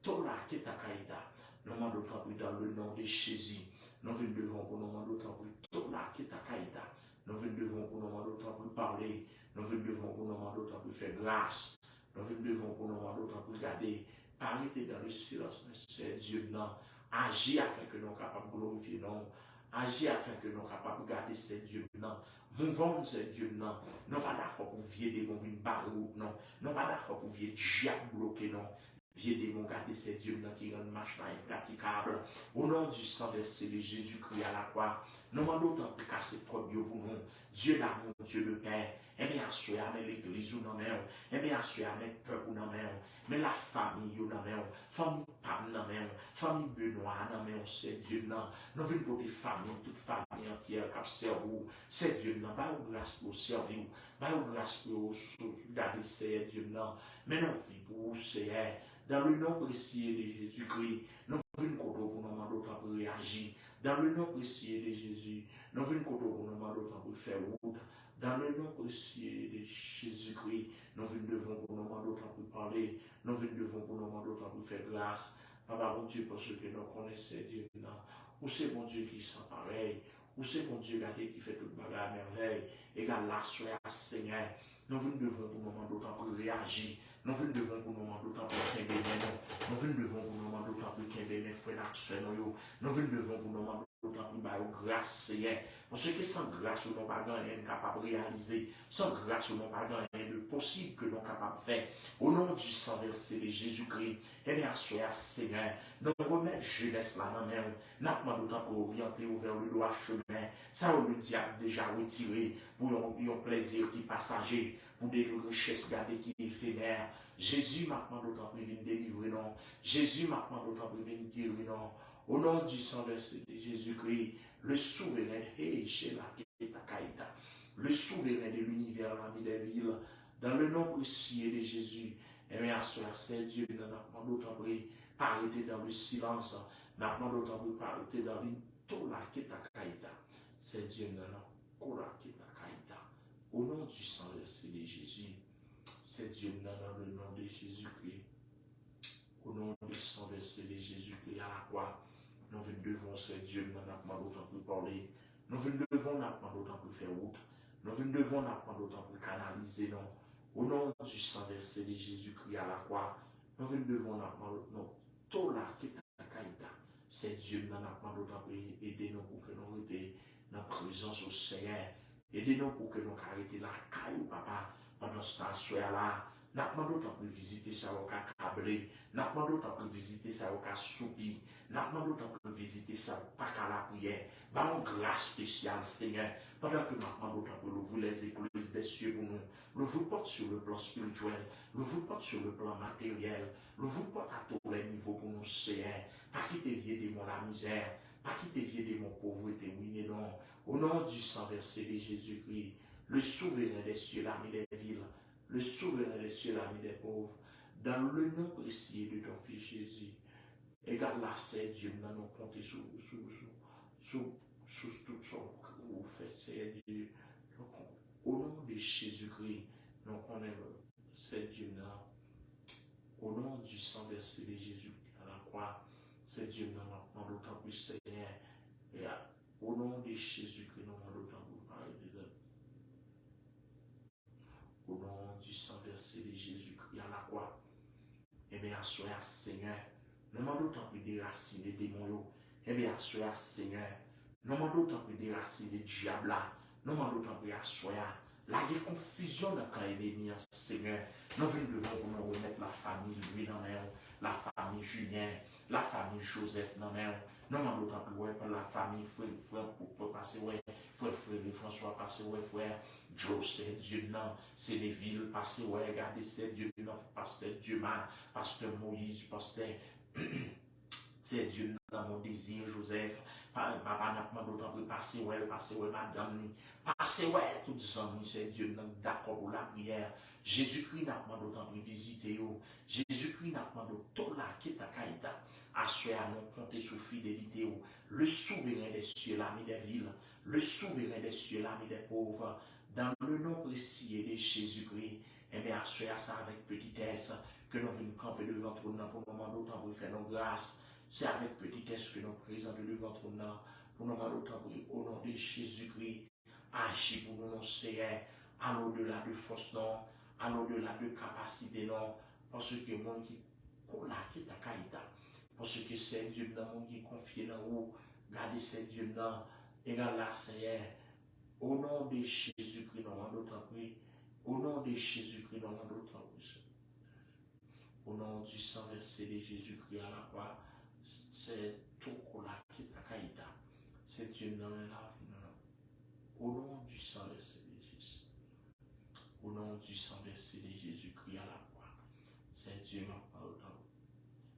Tola Ketakaïda, nous demandons tant plus dans le nom de Jésus. Nous venons devant pour nous demander autant pour tout là qui est à Kaïta. Nous venons devant pour nous demander autant pour parler. Nous venons devant pour nous demander autant pour faire grâce. Nous venons devant pour nous demander autant pour garder. Arrêtez dans le silence, c'est Dieu non. Agir afin que nous soyons capables de glorifier non. Agir afin que nous soyons capables de garder ces Dieu non. Mouvons ces Dieu non. Nous pas d'accord pour vieux démons venir barrer non. Nous pas d'accord pour vieux diable bloquer non. Vieux démons garder ces dieux qui rendent marche impraticable. Au nom du sang versé de Jésus-Christ à la croix, nous demandons autant de casser trop Dieu pour nous. Dieu d'amour, Dieu de paix. Et bien, assurer avec l'église ou non, et bien, assurer avec le peuple ou non, mais la famille ou non, famille Pam non, famille Benoît non, c'est Dieu non. Nous venons pour des familles, toute famille entière qui servent. C'est Dieu non, pas une grâce pour servir, pas une grâce pour garder ces Dieu non. Mais non, pour c'est dans le nom précieux de Jésus-Christ, nous venons pour nous demander autant pour réagir. Dans le nom précieux de Jésus, nous venons pour nous demander autant pour faire route. Dans le nom précieux de Jésus-Christ, nous venons devant pour nous demander autant pour parler. Nous venons devant pour nous demander autant pour faire grâce. Papa, bon Dieu, parce que nous connaissons Dieu. Ou c'est bon Dieu qui sent pareil. Ou c'est bon Dieu qui fait toute bagarre à merveille. Égal la soeur, Seigneur. Nous venons devant pour nous demander autant pour réagir. Nous venons devant pour nous demander autant pour qu'il y ait nous venons devant pour nous demander autant pour qu'il y ait mes frères et nous venons devant pour nous demander autant pour grâce, Seigneur. Parce que sans grâce, nous n'avons pas rien capable de réaliser. Sans grâce, nous n'avons pas rien de possible que nous sommes capables de faire. Au nom du sang versé de Jésus-Christ, et bien, Seigneur, nous remettons jeunesse là dans nous. Nous demandons autant pour orienter vers le droit chemin. Ça, on le diable déjà retiré pour un plaisir qui est passager, pour des richesses gardées qui est éphémères. Jésus m'a demandé autant pour venir délivrer, non. Jésus m'a demandé autant pour venir guérir, non. Au nom du sang de Jésus-Christ, le souverain, le souverain de l'univers, l'ami des villes, dans le nom précieux de Jésus, et bien, c'est Dieu, nous avons demandé autant pour arrêter dans le silence, nous avons demandé autant pour arrêter dans l'intolakitakaïta. C'est Dieu, nous avons kolakitakaïta. Au nom du sang de Jésus, c'est Dieu, nous dans le nom de Jésus-Christ. Au nom du sang versé de Jésus-Christ à la croix, nous venons devant ce Dieu, nous n'avons autant pour parler. Nous venons devant, nous n'avons autant pour faire route. Nous venons devant, nous n'avons autant pour canaliser. Non. Au nom du sang versé de Jésus-Christ à la croix, nous venons devant, nous n'avons tout là qui est à Kaïta. C'est Dieu, nous n'avons autant pour aider nous pour que nous restions dans la présence au Seigneur. Aidez-nous pour que nous arrêtions la caille, papa, pendant ce temps-là. Nous demandons autant pour visiter ça au cas câblé. Nous demandons autant pour visiter ça au cas soupi. Nous demandons autant pour visiter ça au pas qu'à la prière. Bah, une grâce spéciale, Seigneur. Pendant que nous demandons autant pour l'ouvrir les églises des cieux pour nous. L'ouvrir porte sur le plan spirituel. L'ouvrir porte sur le plan matériel. L'ouvrir porte à tous les niveaux pour nous, Seigneur. Pas qui te vieux de la misère. Pas qui te vieux de pauvreté, oui, mais non. Au nom du sang versé de Jésus-Christ, le souverain des cieux, l'ami des villes, le souverain des cieux, l'ami des pauvres, dans le nom précieux de ton Fils Jésus, égale la c'est Dieu, nous allons compter sur tout ce que vous faites, c'est Dieu. Au nom de Jésus-Christ, nous connaissons c'est Dieu. Au nom du sang versé de Jésus à la croix, c'est Dieu, nous allons d'autant plus Seigneur. Et au nom de Jésus-Christ, nous allons d'autant plus parler de au nom du sang versé de Jésus-Christ à la croix. Eh bien, soyez Seigneur. Nous demandons autant plus déraciner des démons. Eh bien, soyez Seigneur. Nous demandons autant plus déraciner des diables. Nous demandons autant plus soyez. La confusion dans quand l'ennemi, Seigneur. Nous venons devant pour nous remettre la famille, lui, dans la famille Julien, la famille Joseph, dans nous demandons autant plus pour la famille, frère, pour passer, frère, François, passer, frère. Joseph, Dieu non, c'est les villes passées, regardez, c'est Dieu non, pasteur Dieu man, pasteur Moïse, pasteur, c'est Dieu dans mon désir, Joseph, papa n'a pas d'autant que passer, madame, passer, toutes les amis, c'est Dieu non, d'accord pour la prière. Jésus-Christ n'a pas d'autant que visiter, Jésus-Christ n'a pas d'autant là qui est à Kaïta, assurer à nous compter sur fidélité, le souverain des cieux, l'ami des villes, le souverain des cieux, l'ami des pauvres. Dans le nom précieux de Jésus-Christ, et bien, assurez ça avec petitesse, que nous venons camper devant ton nom pour nous demander autant pour faire nos grâces. C'est avec petitesse que nous présentons devant ton nom pour nous demander autant pour au nom de Jésus-Christ, agis pour nous, Seigneur, à l'au-delà de force, non, à l'au-delà de capacité, non, parce que le monde qui est ta caïta, parce que c'est Dieu dans le monde qui est confié dans vous, gardez c'est Dieu dans, et là, Seigneur, au nom de Jésus-Christ, nous demandons autant pour au nom de Jésus-Christ, nous demandons autant pour au nom du sang versé de Jésus-Christ à la croix, c'est tout qui est ta caïta, c'est Dieu dans la vie, au nom du sang versé de Jésus. Au nom du sang versé de Jésus-Christ à la croix. C'est Dieu n'a pas autant.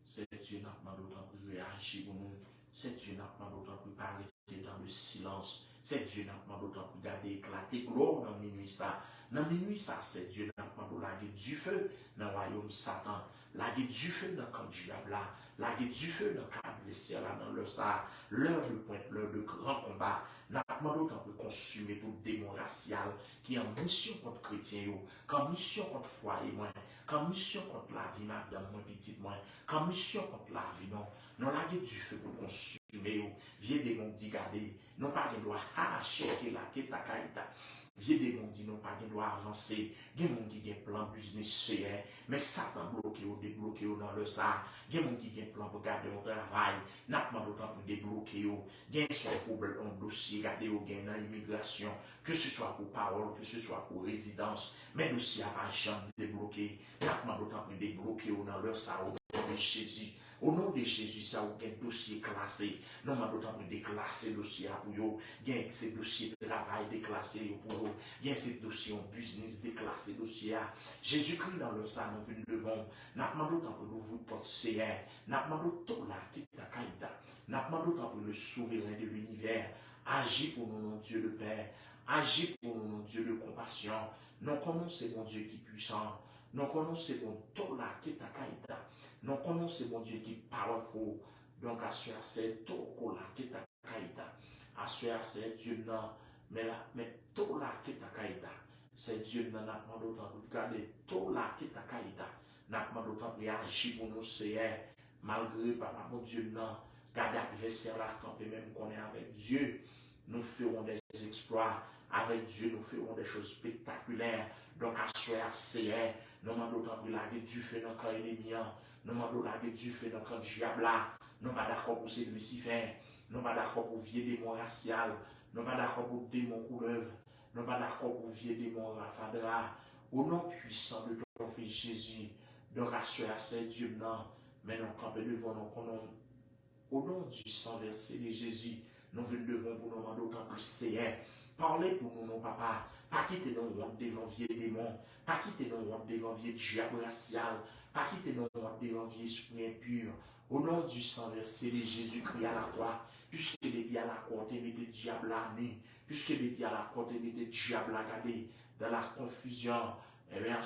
C'est Dieu n'a pas autant pour réagir pour nous. C'est Dieu n'a pas autant pour arrêter dans le silence. C'est Dieu n'a pas autant pour garder éclater gloire dans minuit ça. Dans minuit ça, c'est Dieu n'a pas autant laguer du feu dans le royaume Satan. Laguer du feu dans le camp du diable là. Laguer du feu dans le camp de l'essai là, dans le ça. L'heure de pointe, l'heure de grand combat. N'a pas autant pour consumer tout démon racial qui est en mission contre chrétiens, en mission contre foyer, en mission contre la vie, madame, moi, petite, en mission contre la vie, non. Non, la vie du feu pour consumer, vieux démon dit, regardez, non pas de droit arracher, qui est ta caïta. Vieux démon dit, non pas de droit avancer, il y a des gens qui ont un plan business, mais Satan bloqué ou débloqué dans le ça. Il y a des gens qui ont un plan pour garder au travail, n'a pas d'autant pour débloquer, il y a un problème, un dossier, garder au gain dans l'immigration, que ce soit pour parole, que ce soit pour résidence, mais dossier à pas jamais débloqué, n'a pas d'autant pour débloquer dans leur ça, au nom de Jésus. Au nom de Jésus, ça a un dossier classé. Non, mais d'autant plus déclassé dossier pour vous. Il y a ces dossiers de travail déclassés pour vous. Il y a ces dossiers en business déclassés dossier. Jésus-Christ dans le sang, nous venons devant. N'a pas d'autant pour nous vous porter. N'a pas d'autant la quitte à caïda. N'a pas d'autant pour le souverain de l'univers. Agis pour nous, mon Dieu de paix. Agis pour nous, mon Dieu de compassion. Nous connaissons mon Dieu qui est puissant. Nous connaissons mon tout la quitte à caïda. Nous connaissons mon Dieu qui est powerful. Donc, à ce c'est tout la quitte à caïda. À ce c'est Dieu non. Mais tout la quitte à caïda. C'est Dieu non, n'a pas d'autant pour garder tout la quitte à caïda. N'a pas d'autant pour agir pour nous, c'est malgré papa, mon Dieu non. Garder l'adversaire là, quand même qu'on est avec Dieu, nous ferons des exploits. Avec Dieu, nous ferons des choses spectaculaires. Donc, à ce c'est nous demandons d'autant pour la du feu dans le camp ennemi. Nous demandons la du feu dans le camp diable. Nous ne sommes pas d'accord pour ces Lucifer. Nous ne sommes pas d'accord pour vieux démon racial. Nous ne sommes pas d'accord pour démon couleuvre. Nous ne sommes pas d'accord pour vieux démon rafadra. Au nom puissant de ton fils Jésus, de rassurer à Dieu, non. Mais nous campons devant nous. Au nom du sang versé de Jésus, nous venons devant pour nous demander autant que c'est. Parlez pour nous, non, papa. Pas quitter nos honte devant vieux démons. Pas quitter nos honte devant vieux diable racial. Pas quitter nos honte devant vieux esprit impur. Au nom du sang versé de Jésus-Christ à la croix. Puisque les pieds à la croix, et mettez le diable à nu. Puisque les pieds à la croix, et mettez le diable à garder. Dans la confusion. Eh bien,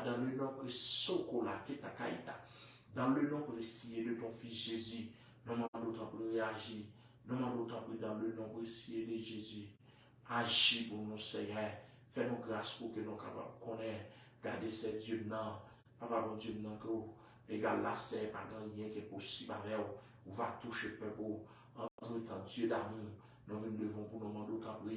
dans le nom de Sokola, Ketakaïta. Dans le nom précieux de ton fils Jésus. Nous demandons autant pour réagir. Nous demandons autant pour dans le nom précieux de Jésus. Agis pour nous, Seigneur. Fais-nous grâce pour que nous capables de connaître. Garder ces dieux non. Papa, mon Dieu, non, que vous. Égal là, c'est pas rien qui est possible avec vous. Vous va toucher le peuple. Entre temps, Dieu d'amour. Nous devons pour nous demander autant pour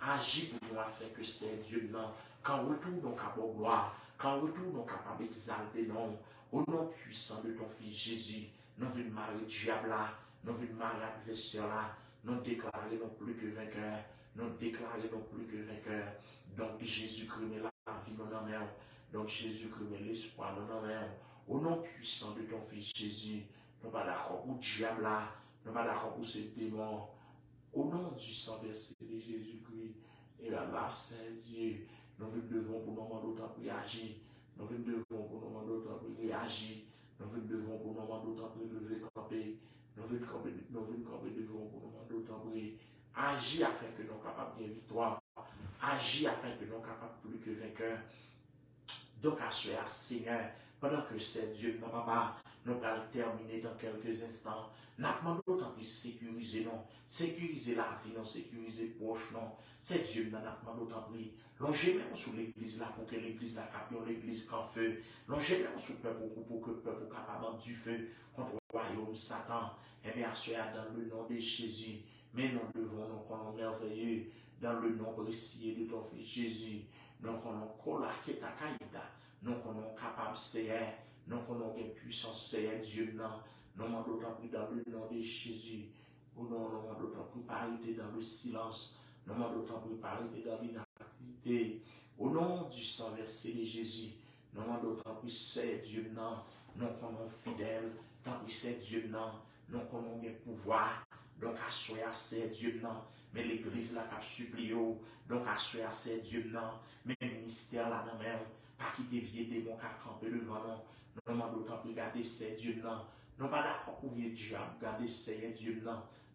agir pour nous afin que ces dieux non. Quand retour, nous capables de gloire. Quand retour, nous capables d'exalter non. Au nom puissant de ton fils Jésus. Nous venons marier diable là. Nous venons marier adversaire là. Nous déclarer non plus que vainqueur. Nous déclarer non plus que vainqueur. Donc Jésus-Christ met la vie dans nos mains. Donc Jésus-Christ met l'espoir dans nos mains. Au nom puissant de ton fils Jésus, nous ne sommes pas d'accord pour le diable là. Nous ne sommes pas d'accord pour ces démons. Au nom du sang versé de Jésus-Christ, et là, c'est Dieu. Nous devons pour nous demander autant pour réagir. Nous devons pour nous demander autant pour réagir. Nous devons pour nous demander autant pour lever camper. Nous devons camper devant pour nous demander autant pour agir afin que nous soyons capables de victoire. Agir afin que nous soyons capables plus que vainqueurs. Donc, à ce Seigneur, pendant que c'est Dieu, non, papa, nous allons terminer dans quelques instants. Nous demandons autant pour sécuriser, non. Sécuriser la vie, non. Sécuriser proche, non. C'est Dieu, nous demandons autant pour longer même sur l'église là, pour que l'église là, capion l'église qu'en feu. Longer même sur le peuple, pour que le peuple capable du feu contre le royaume Satan. Et bien, à ce dans le nom de Jésus, mais nous devons nous connaître merveilleux dans le nom précieux de ton Fils Jésus. Nous connaissons que ta caïta, nous connaissons capable Seigneur, nous connaissons puissance Seigneur Dieu, nous demandons d'autant plus dans le nom de Jésus. Nous demandons d'autant plus parité dans le silence, nous demandons d'autant plus parité dans l'inactivité. Au nom du sang versé de Jésus, nous demandons d'autant plus Seigneur Dieu, nous connaissons fidèles, tant plus Seigneur Dieu, nous connaissons bien pouvoir. Donc, à Seigneur Dieu, mais l'église là qui a supplié, donc à Seigneur Dieu, mais le ministère là, non, même, pas qui dévier des démons qui a campé devant nous. Nous demandons d'autant plus garder Seigneur Dieu, non, pas d'accord pour vieux diable, garder Seigneur Dieu,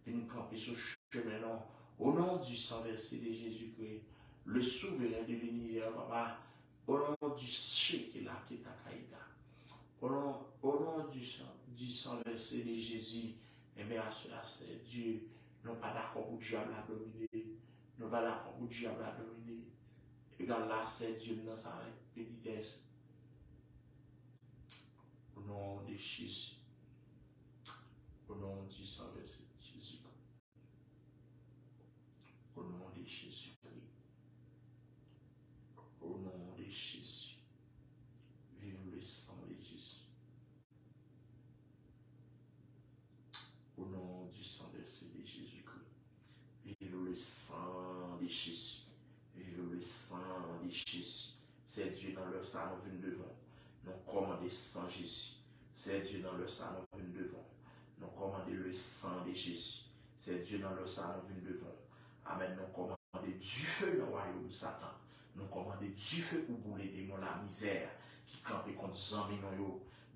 venir camper sur le chemin, non. Au nom du sang versé de Jésus-Christ, le souverain de l'univers, papa, au nom du chèque qui est là, qui est à Kaïda, au nom du sang versé de Jésus, et bien à cela, c'est Dieu, non pas d'accord pour le diable à dominer, non pas d'accord pour le diable à dominer. Regarde là, c'est Dieu dans sa petitesse. Au nom de Jésus, au nom du sang versé de Jésus, au nom de Jésus-Christ, au nom de Jésus, vive le sang de Jésus. Au nom du sang versé de Jésus-Christ, vive le sang de Jésus. Vive le sang de Jésus. C'est Dieu dans leur sang, nous venons devant. Nous commandons sang Jésus. C'est Dieu dans leur sang, nous venons devant. Nous commandons le sang de Jésus. C'est Dieu dans leur sang, nous venons devant. Amen. Nous commandons du feu dans le royaume de Satan. Nous commandons du feu pour bouler des démons la misère qui campent contre zombies,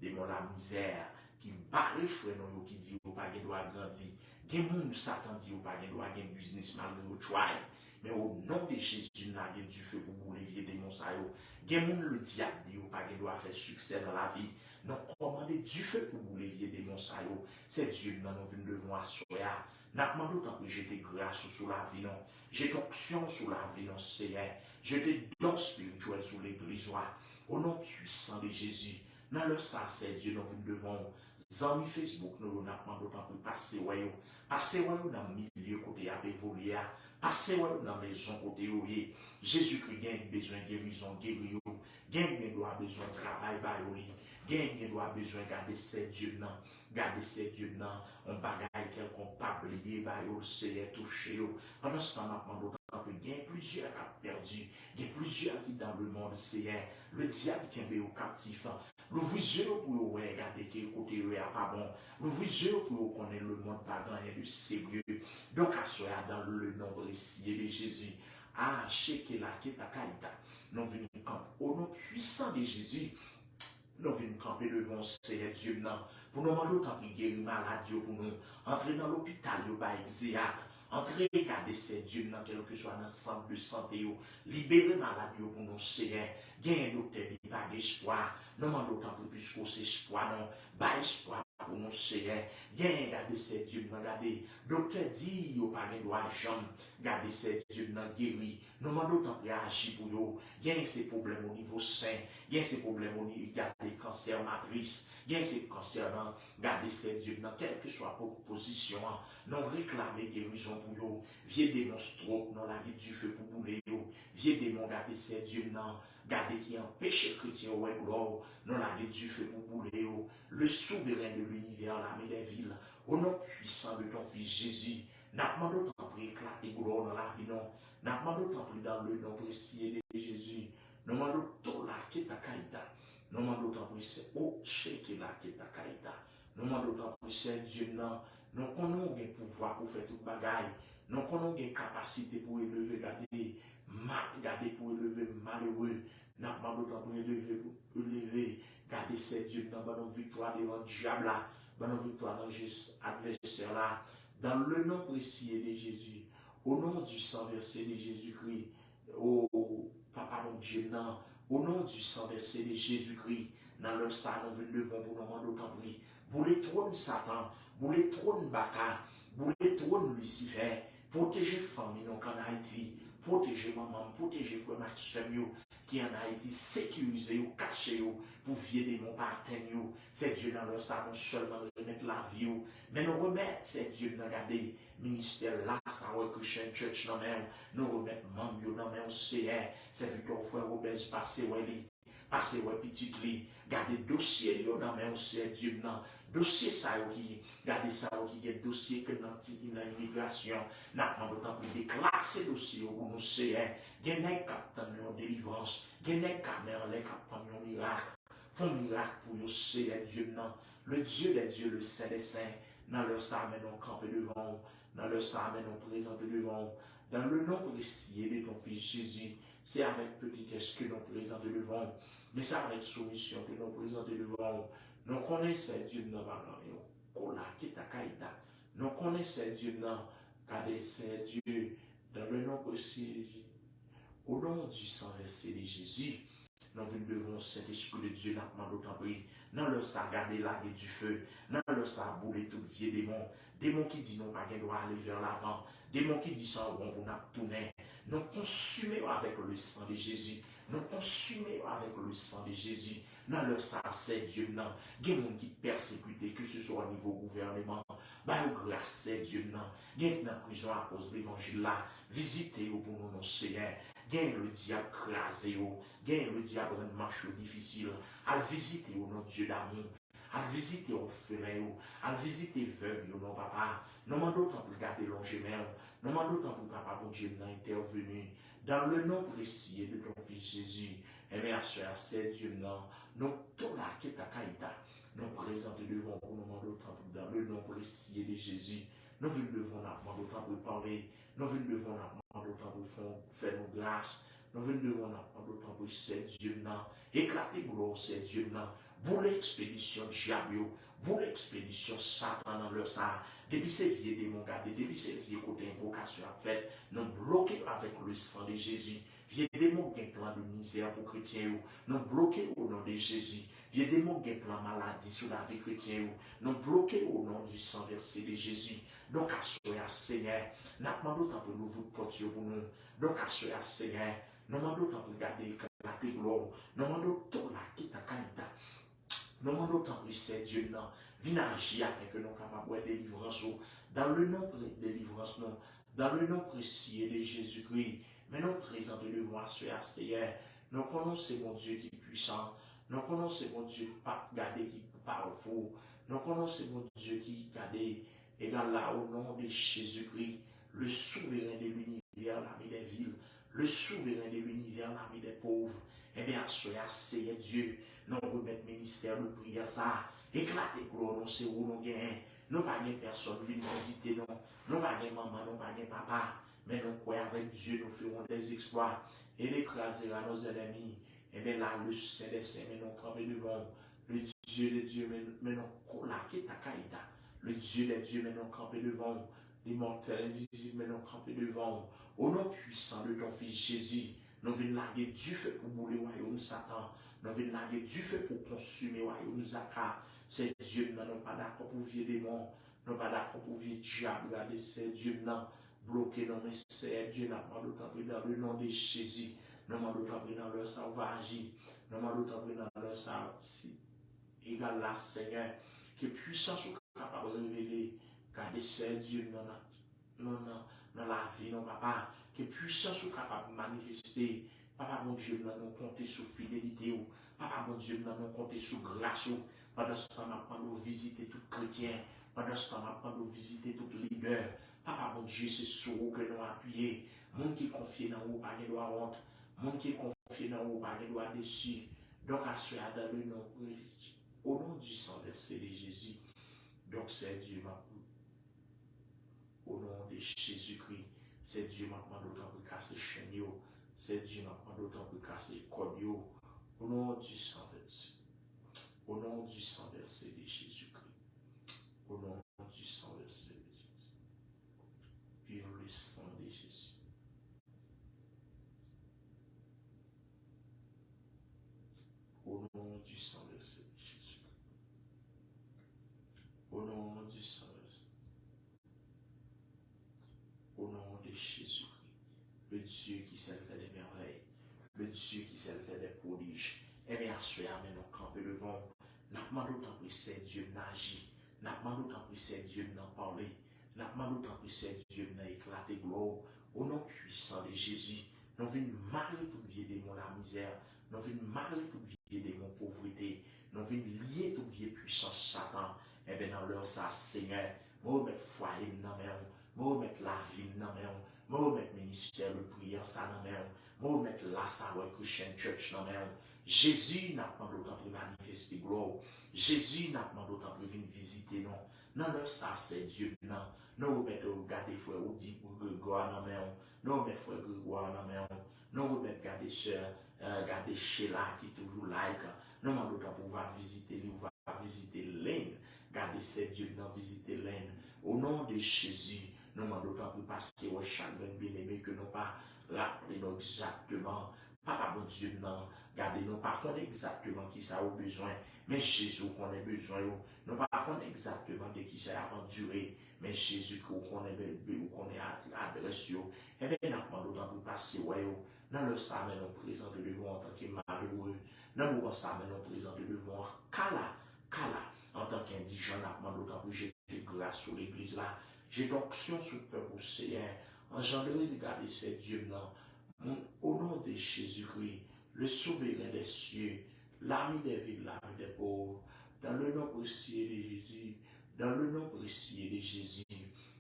démons la misère qui bat les frères, qui dit au pas de droit grandir. Des gens Satan dit au pas de droit gagner business malgré au travail. Mais au nom de Jésus, nous avons du feu pour bouler les démons. Des gens le diable dit au pas de droit faire succès dans la vie. Nous commandons du feu pour bouler les démons. C'est Dieu nous venons devant assoya. Nous demandons tant que jeter grâce sur la vie, non. Jeter onction sur la vie, non, Seigneur. Jeter don spirituel sur l'église. Au nom puissant de Jésus. Dans le sang, c'est Dieu nous venons devant. Zami Facebook, nous demandons tant que passer, passer dans le milieu côté à évoluer. Passez dans la maison côté où Jésus-Christ a besoin de guérison, guérir. Il doit besoin de travail, il doit besoin de garder ses dieux, garder ses dieux, on bagaille quelqu'un pas oublié, c'est touché. Pendant ce temps, il y a plusieurs qui ont perdu, il y a plusieurs qui dans le monde, c'est le diable qui est au captif. L'ouvrez-vous pour regarder quel côté est pas bon. L'ouvrez-vous pour connaître le monde pas gagné de sérieux. Donc, à ce dans le nom précieux de Jésus, à Shekela Ketakaïta, nous venons camper au nom puissant de Jésus. Nous venons camper devant Seigneur Dieu pour nous demander autant de guérir maladie pour nous. Entrer dans l'hôpital, entrer regarder Seigneur Dieu dans quel que soit dans le centre de santé, libérer maladie pour nous, Seigneur. Gagne un docteur qui n'a pas d'espoir. Nous demandons autant de plus qu'on espoir, non. Pas espoir pour nous, Seigneur. Gagne regarder Seigneur Dieu, regardez. Docteur dit, il n'y a pas de droit jambe. Regardez Seigneur Dieu dans guéri. Nous demandons autant de réagir pour nous. Gagne ces problèmes au niveau sein. Gagne ces problèmes au niveau des cancers matrices. Gagne ces cancers dans, regardez Seigneur Dieu dans quelle que soit proposition. Nous réclamer guérison pour nous. Vieux démons stroke, nous la vie du feu pour bouler. Vieux démons, regardez Seigneur Dieu dans. Gardez qui empêche les chrétiens, ouais, gloire, non la vie du feu pour bouler, le souverain de l'univers, l'armée des villes, au nom puissant de ton fils Jésus, n'a pas d'autant pour éclater gloire dans la vie, non, n'a pas d'autant plus dans le nom précieux de Jésus, nous demandons tout là qui est à Kaïta, nous demandons d'autant plus c'est au chèque là qui est à Kaïta, nous demandons d'autant plus c'est Dieu, non, nous connaissons le pouvoir pour faire toute bagaille, nous connaissons la capacité pour élever, garder pour élever malheureux, n'a pas d'autant pour élever, garder ces dieux dans nos victoires devant le diable là, dans nos victoires dans l'adversaire là, dans le nom précieux de Jésus, au nom du sang versé de Jésus-Christ, au Papa mon Dieu, non, au nom du sang versé de Jésus-Christ, dans leur sang, nous venons devant pour nous demander autant pour les trônes Satan, pour les trônes Baka, pour les trônes Lucifer, protéger famille en Haïti, protéger maman, protéger frère Maxime, qui en Haïti sécurisé ou caché pour vieux démons par atteindre. C'est Dieu dans leur ça, non seulement remettre la vie, mais nous remettre, c'est Dieu dans garder ministère là, ça ouais Christian Church dans même, nous remettre membres dans même c'est Victor Frère Robert passé ouais li, passé ouais petit li, garder dossier dans même c'est Dieu dans dossier ça qui garder ça qui est dossier que dans l'immigration n'a pas d'autant plus déclassé dossier où nous c'est gen nèg captant une délivrance gen nèg caméra les captant un miracle font miracle pour yo c'est Dieu non le Dieu des dieux le saint des saints dans leur ça mais nous camper devant dans leur ça mais nous présenter devant dans le nom précieux de ton fils Jésus c'est avec petitesse que nous présentons devant mais c'est avec soumission que nous présentons devant nous connaissons Dieu dans nous connaissons Dieu dans car c'est Dieu dans le nom précieux au nom du sang versé de Jésus nous devons Saint-Esprit de Dieu n'a d'autant pris dans le sang garder la du feu dans le sang bouler tout vieux démon qui dit non pas qu'il doit aller vers l'avant démon qui dit ça bon pour nous tourner nous consumons avec le sang de Jésus nous consumons avec le sang de Jésus dans le sang c'est Dieu non il y a des gens qui persécutent que ce soit au niveau gouvernement bah grâce c'est Dieu non il y a dans prison à cause de l'évangile là visitez au pour nous Seigneur gagne le diable crasé, gagne le diable rend marche difficile, à visiter au nom Dieu d'amour, à visiter au frère, à visiter veuve, non papa, non m'a d'autant pour garder longément, non m'a d'autant pour papa bon Dieu n'a intervenu, dans le nom précieux de ton fils Jésus, et merci à c'est Dieu non, nous tout là qui est à Kaïta, nous présentons devant pour nous d'autant pour dans le nom précieux de Jésus, nous venons devant nous d'autant pour parler, nous venons devant nous d'autant pour faire nos grâces, nous venons devant nous d'autant pour c'est Dieu non, éclater gloire c'est Dieu non, pour l'expédition diable, pour l'expédition Satan dans leur ça, depuis ces vieux démons gardés, depuis ces vieux côté invocation à fait, nous bloquer avec le sang de Jésus. Vieux démons qui ont plan de misère pour les chrétiens, nous bloquer au nom de Jésus. Vieux démons qui ont plan de maladie sur la vie chrétienne, nous bloquer au nom du sang versé de Jésus. Donc, à ce Seigneur, nous demandons autant pour nous vous porter pour nous. Donc, à ce Seigneur, nous demandons autant pour garder la gloire. Nous demandons tout la quitte à Kaïta. Nous demandons autant pour c'est Dieu, non. Viens agir afin que nous soyons capables de délivrance. Dans le nom de délivrance, non. Dans le nom précieux de Jésus-Christ. Mais nous présentons devant ce Seigneur. Nous connaissons mon Dieu qui est puissant. Nous connaissons mon Dieu qui pas gardé, qui parle faux. Nous connaissons mon Dieu qui garde égal là au nom de Jésus-Christ, le souverain de l'univers, l'ami des villes, le souverain de l'univers, l'ami des pauvres. Eh bien, soyez Seigneur Dieu, nous remettons ministère de prière ça. Éclatez gloire, nous c'est où nous gagnons. Nous pas de personne qui vient visiter nous. Nous pas de maman, nous pas de papa. Mais nous croyons avec Dieu, nous ferons des exploits. Et l'écraser à nos ennemis. Eh bien là, le Saint des Saints, mais nous camper devant. Le Dieu des dieux, mais nous collaquer ta caïta. Le Dieu des dieux, mais nous camper devant. L'immortel invisible, mais nous camper devant. Au nom puissant de ton Fils Jésus, nous venons larguer du feu pour bouler le royaume Satan. Nous venons larguer du feu pour consumer le royaume Zaka. C'est Dieu, nous n'avons pas d'accord pour vieux démons. Nous n'avons pas d'accord pour vieux diable. Regardez, c'est Dieu, non. Bloqué dans mes c'est Dieu, n'a pas d'autant pris dans le nom de Jésus. Nous n'avons d'autant pris dans leur sauvage. Nous n'avons d'autant pris dans leur sauvage. Égal là, Seigneur, que puissance soit capable de révéler. Regardez, c'est Dieu, dans la vie, non, papa. Que puissance soit capable de manifester. Papa, mon Dieu, nous compter sur fidélité. Papa, mon Dieu, nous compter sur grâce. Pendant ce temps, nous visiter tout chrétien. Pendant ce temps, nous visiter tout leader. Papa, mon Dieu, c'est sur vous que nous appuyons. Monde qui confie dans vous, pas de droit honte. Monde qui confie dans vous, pas de droit déçu. Donc, assurez dans le nom, au nom du sang versé de Jésus. Donc, c'est Dieu, au nom de Jésus-Christ. C'est Dieu, maintenant, d'autant pour casser chaîne. C'est Dieu, maintenant, d'autant pour casser code. Au nom du sang versé. Au nom du sang versé de Jésus-Christ. Au nom du sang versé de Jésus. Vive le sang de Jésus. Au nom du sang versé de Jésus. Au nom du sang versé. Au nom de Jésus-Christ. Le Dieu qui sait faire des merveilles. le Dieu qui sait faire des prodiges. Et bien, à ce moment, nous camper devant, nous demandons tant que c'est Dieu n'agit, nous demandons tant que c'est Dieu n'en parler, nous demandons tant que c'est Dieu n'a éclaté gloire, au nom puissant de Jésus. Nous venons marier tout vieux démon la misère, nous venons marier tout vieux démon pauvreté, nous venons lier tout vieux puissance Satan. Et bien, dans leur ça, Seigneur, moi remettre foyer dans mes mains, moi remettre la vie dans mes mains, moi remettre ministère de prière ça dans mes mains, moi remettre la Savoie Christian Church dans mes mains. Jésus n'a pas d'autant pour manifester gloire. Jésus n'a pas d'autant pour venir visiter non. Non, non, ça c'est Dieu. Non, nous remettons regarder frère ou dit Grégoire dans mes mains, nous remettons frère Grégoire dans mes mains, nous remettons regarder sœur, regarder Sheila qui toujours like. Nous demandons d'autant pouvoir visiter, nous va visiter l'Inde. Gardez ces dieux dans visiter l'Inde. Au nom de Jésus, nous demandons d'autant pour passer au chaque bien-aimé que nous pas rappeler exactement. Papa bon Dieu, non. Gardez-nous pas qu'on exactement qui ça a besoin. Mais Jésus qu'on a besoin. Nous pas qu'on exactement de qui ça a enduré. Mais Jésus qu'on est adressé. Et bien, nous demandons d'autant pour passer ouais. Dans le samet, nous présentons devant en tant que malheureux. Dans le samet, nous présentons devant Kala. En tant qu'indigent, nous demandons d'autant pour jeter grâce sur l'église là. J'ai d'onction sur le peuple au Seigneur. Engendrer de garder ces dieux là. Au nom de Jésus-Christ, le souverain des cieux, l'ami des villes, l'ami des pauvres, dans le nom précieux de Jésus, dans le nom précieux de Jésus,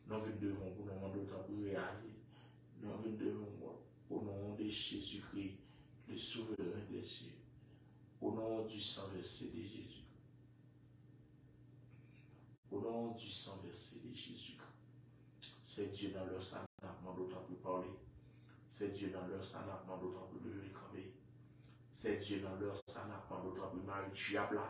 nous devons pour nous demander d'autant pour réagir. Nous devons au nom de Jésus-Christ, le souverain des cieux, au nom du sang versé de Jésus. Au nom du sang versé de Jésus. C'est Dieu dans leur sang, nous d'autant pour parler. C'est Dieu dans leur sang, nous d'autant pour lever camper. C'est Dieu dans leur sang, nous d'autant pour marier diable.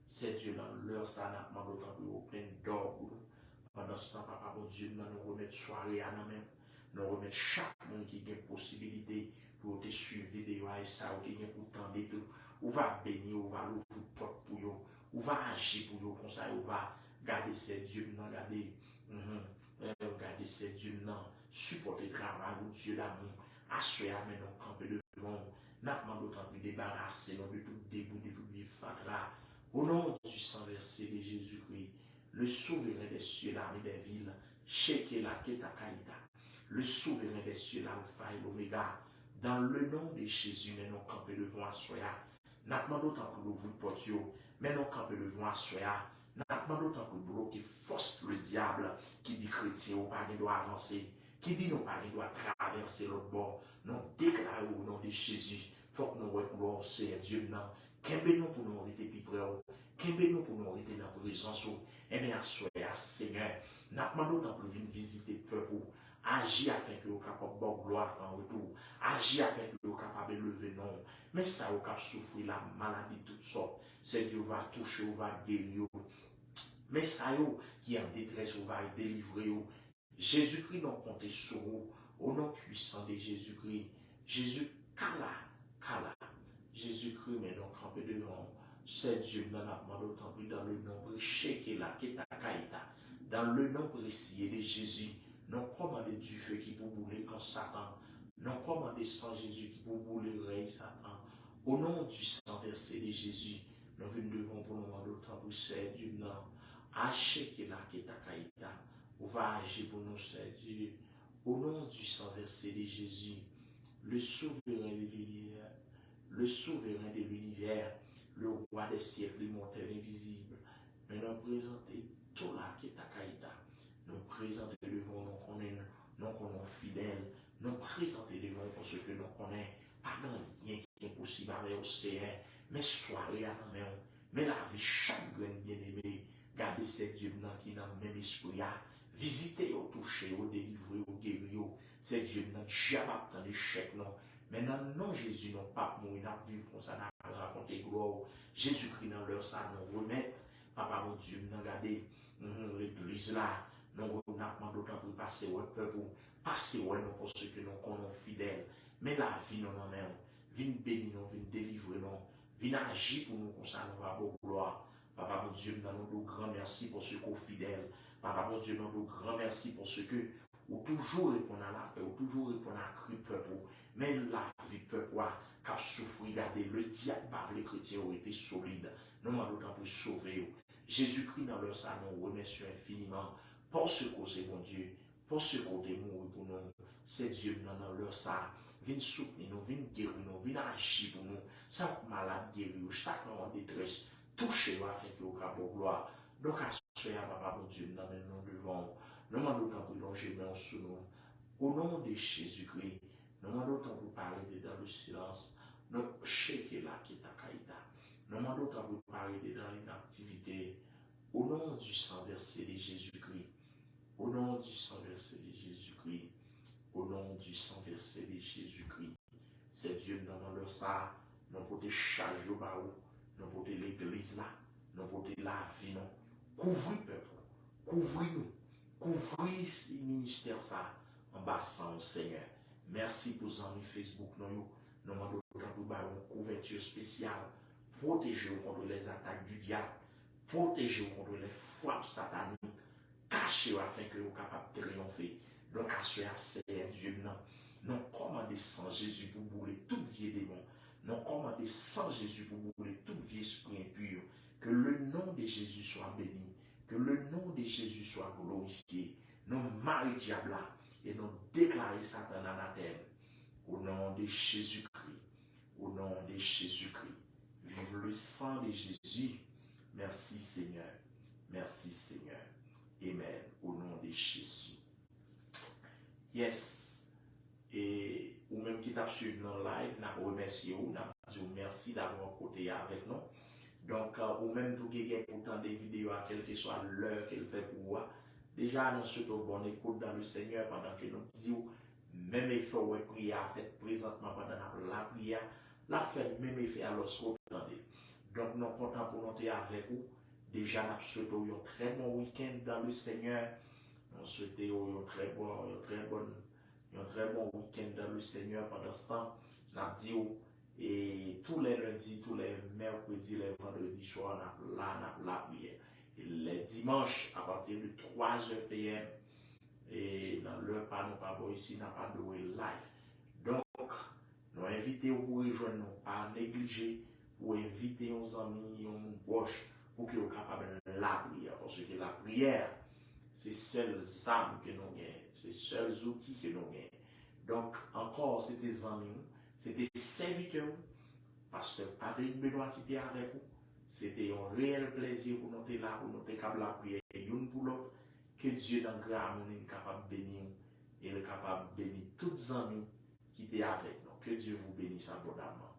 C'est Dieu dans leur sang, nous d'autant pour plein d'or pour nous. Pendant ce temps, papa, bon Dieu, nous remettre soirée à nous-mêmes. Nous remettre chaque monde qui a possibilité pour te suivre vidéo et ça, ou qui a pour tendre tout. Ou va bénir, ou va l'ouvrir porte pour eux, ou va agir pour eux comme ça, ou va garder ces dieux, non, garder ces dieux, non, supporter le travail, ou Dieu l'amour, assurer à nous camper devant, n'a pas d'autant plus débarrasser de tout débout, de tout fatras. Au nom du sang versé de Jésus-Christ, le souverain des cieux, l'armée des villes, Shekela Ketakaïta, le souverain des cieux, l'alpha et l'oméga, dans le nom de Jésus, mais nous camper devant Assoya. N'a pas d'autant pour l'ouvrir porte, mais nous camper devant Assoya. N'a pas d'autant pour bloquer force le diable qui dit chrétien ou pas doit avancer, qui dit non pas doit traverser l'autre bord. Nous déclarons au nom de Jésus. Faut que nous reconnaissons c'est Dieu non. Qu'est-ce nous pour nous arrêter plus près? Qu'est-ce nous pour nous arrêter dans la présence? Eh bien, Assoya, Seigneur, n'a pas d'autant pour venir visiter le peuple. Agir afin que vous capable de gloire en retour. Agir afin que vous capable de lever non. Mais ça, vous capable souffrir la maladie de toutes sortes. C'est Dieu va toucher, vous va guérir. Mais ça, qui est en détresse, vous va délivrer. Jésus-Christ, nous comptez sur vous. Au nom puissant de Jésus-Christ. Jésus, Kala. Jésus-Christ, mais nous campons devant. C'est Dieu, nous avons d'autant plus dans le nom précieux qui est là, qui est à Kaïta. Dans le nom précieux de Jésus. Nous commandons du feu qui peut brûler quand Satan. Nous commandons sans Jésus qui peut brûler le règne Satan. Au nom du sang versé de Jésus, nous venons devant pour nous demander autant pour c'est Dieu. Non. Haché qui est là, qui est à Kaïta. On va agir pour nous, c'est Dieu. Au nom du sang versé de Jésus, le souverain de l'univers, le roi des siècles, l'immortel, invisible. Mais nous présentons tout là qui est à Kaïta. Nous présentons devant nous connaissons fidèles. Nous présentons devant pour ce que nous connaissons. Pas rien qui est possible avec l'océan, mais soirée à nous-mêmes. Mais la vie, chaque grain bien-aimé, gardez ces dieux qui dans le même esprit. Visitez, toucher, délivrer, guérir. Ces dieux qui jamais dans l'échec. Mais dans le nom de Jésus, nous pas mourir, nous vivre comme ça, nous raconter gloire. Jésus-Christ dans leur sang, nous remettre. Papa, mon Dieu, nous regardez l'église là. Nous avons d'autant pour passer au peuple, passer au nous pour ceux que nous connaissons fidèles. Mais la vie, nous en même. Viens bénir nous, viens délivrer nous, viens agir pour nous, comme ça, nous va avoir gloire. Papa, mon Dieu, nous avons grand merci pour ceux qui sont fidèles. Papa, mon Dieu, nous avons grand merci pour ceux que ou toujours répondre à la paix, ou toujours répondre à la cru peuple. Mais la vie peuple, qui souffrent, regardez, le diable par les chrétiens ont été solides. Nous demandons pour sauver. Jésus-Christ dans leur salon, nous remercions infiniment pour ce que c'est mon Dieu, pour ce qu'on est mort pour nous. C'est Dieu dans leur salon. Viens soutenir nous, viens guérir nous, viens agir pour nous. Chaque malade guéri, chaque moment en détresse, touchez-nous afin que vous ayez gloire. Donc, à ce moment, papa, mon Dieu, nous nous devons, nous demandons pour longer main sous nous. Au nom de Jésus-Christ, nous demandons pour parler dans le silence. Nous checker là qui est à Kaïta. Nous demandons pour parler dans l'inactivité. Au nom du sang versé de Jésus-Christ. Au nom du sang versé de Jésus-Christ. Au nom du sang versé de Jésus-Christ. C'est Dieu dans leur ça. Nous pouvons charger au baou. Nous pouvons l'église là. Nous pouvons la vie. Couvrez le peuple. Couvrez-nous. Couvrez le ministère ça. En bas sans Seigneur. Merci pour les amis Facebook. Nous demandons pour une couverture spéciale. Protégez-vous contre les attaques du diable. Protégez-vous contre les frappes sataniques. Cachez-vous afin que vous soyez capables de triompher. Donc, à ce c'est Dieu, non. Non, commandez sans Jésus pour bouler tout vieux démon. Non, commandez sans Jésus pour bouler tout vieux esprit impur. Que le nom de Jésus soit béni. Que le nom de Jésus soit glorifié. Non, Marie diable et non déclarer Satan anathème. Au nom de Jésus-Christ. Au nom de Jésus-Christ. Vive le sang de Jésus. Merci Seigneur. Merci Seigneur. Amen. Au nom de Jésus. Yes. Et ou même qui t'a suivi dans le live, nous remercions, nous disons merci d'avoir côté avec nous. Donc, ou même tout qui est pourtant des vidéos, quelle que soit l'heure qu'elle fait pour vous, déjà nous souhaitons bonne écoute dans le Seigneur pendant que nous disons, même effort ou prière fait présentement pendant la prière, la fait même effet alors ce que vous entendez. Donc, nous sommes contents pour nous être avec vous. Déjà, nous souhaitons un très bon week-end dans le Seigneur. Nous souhaitons un très bon week-end dans le Seigneur. Pendant ce temps, nous disons, et tous les lundis, tous les mercredis, les vendredis soirs, nous avons la prière. Et les dimanches, à partir de 3h PM, et dans l'heure pas nous pas ici, nous pas de live. Donc, nous invitons pour rejoindre nous, pas négliger, pour inviter nos amis, nos proches, pour qu'ils soient capables de la prière. Parce que la prière, c'est seules armes que nous avons, c'est seuls outils que nous avons. Donc, encore, c'est des amis, c'est des serviteurs, parce que Patrick Benoît qui était avec vous, c'était un réel plaisir pour nous être là, pour nous être capables de la prière, l'une pour l'autre, que Dieu dans le grâce est capable de bénir, et est capable de bénir tous les amis qui étaient avec nous. Que Dieu vous bénisse abondamment.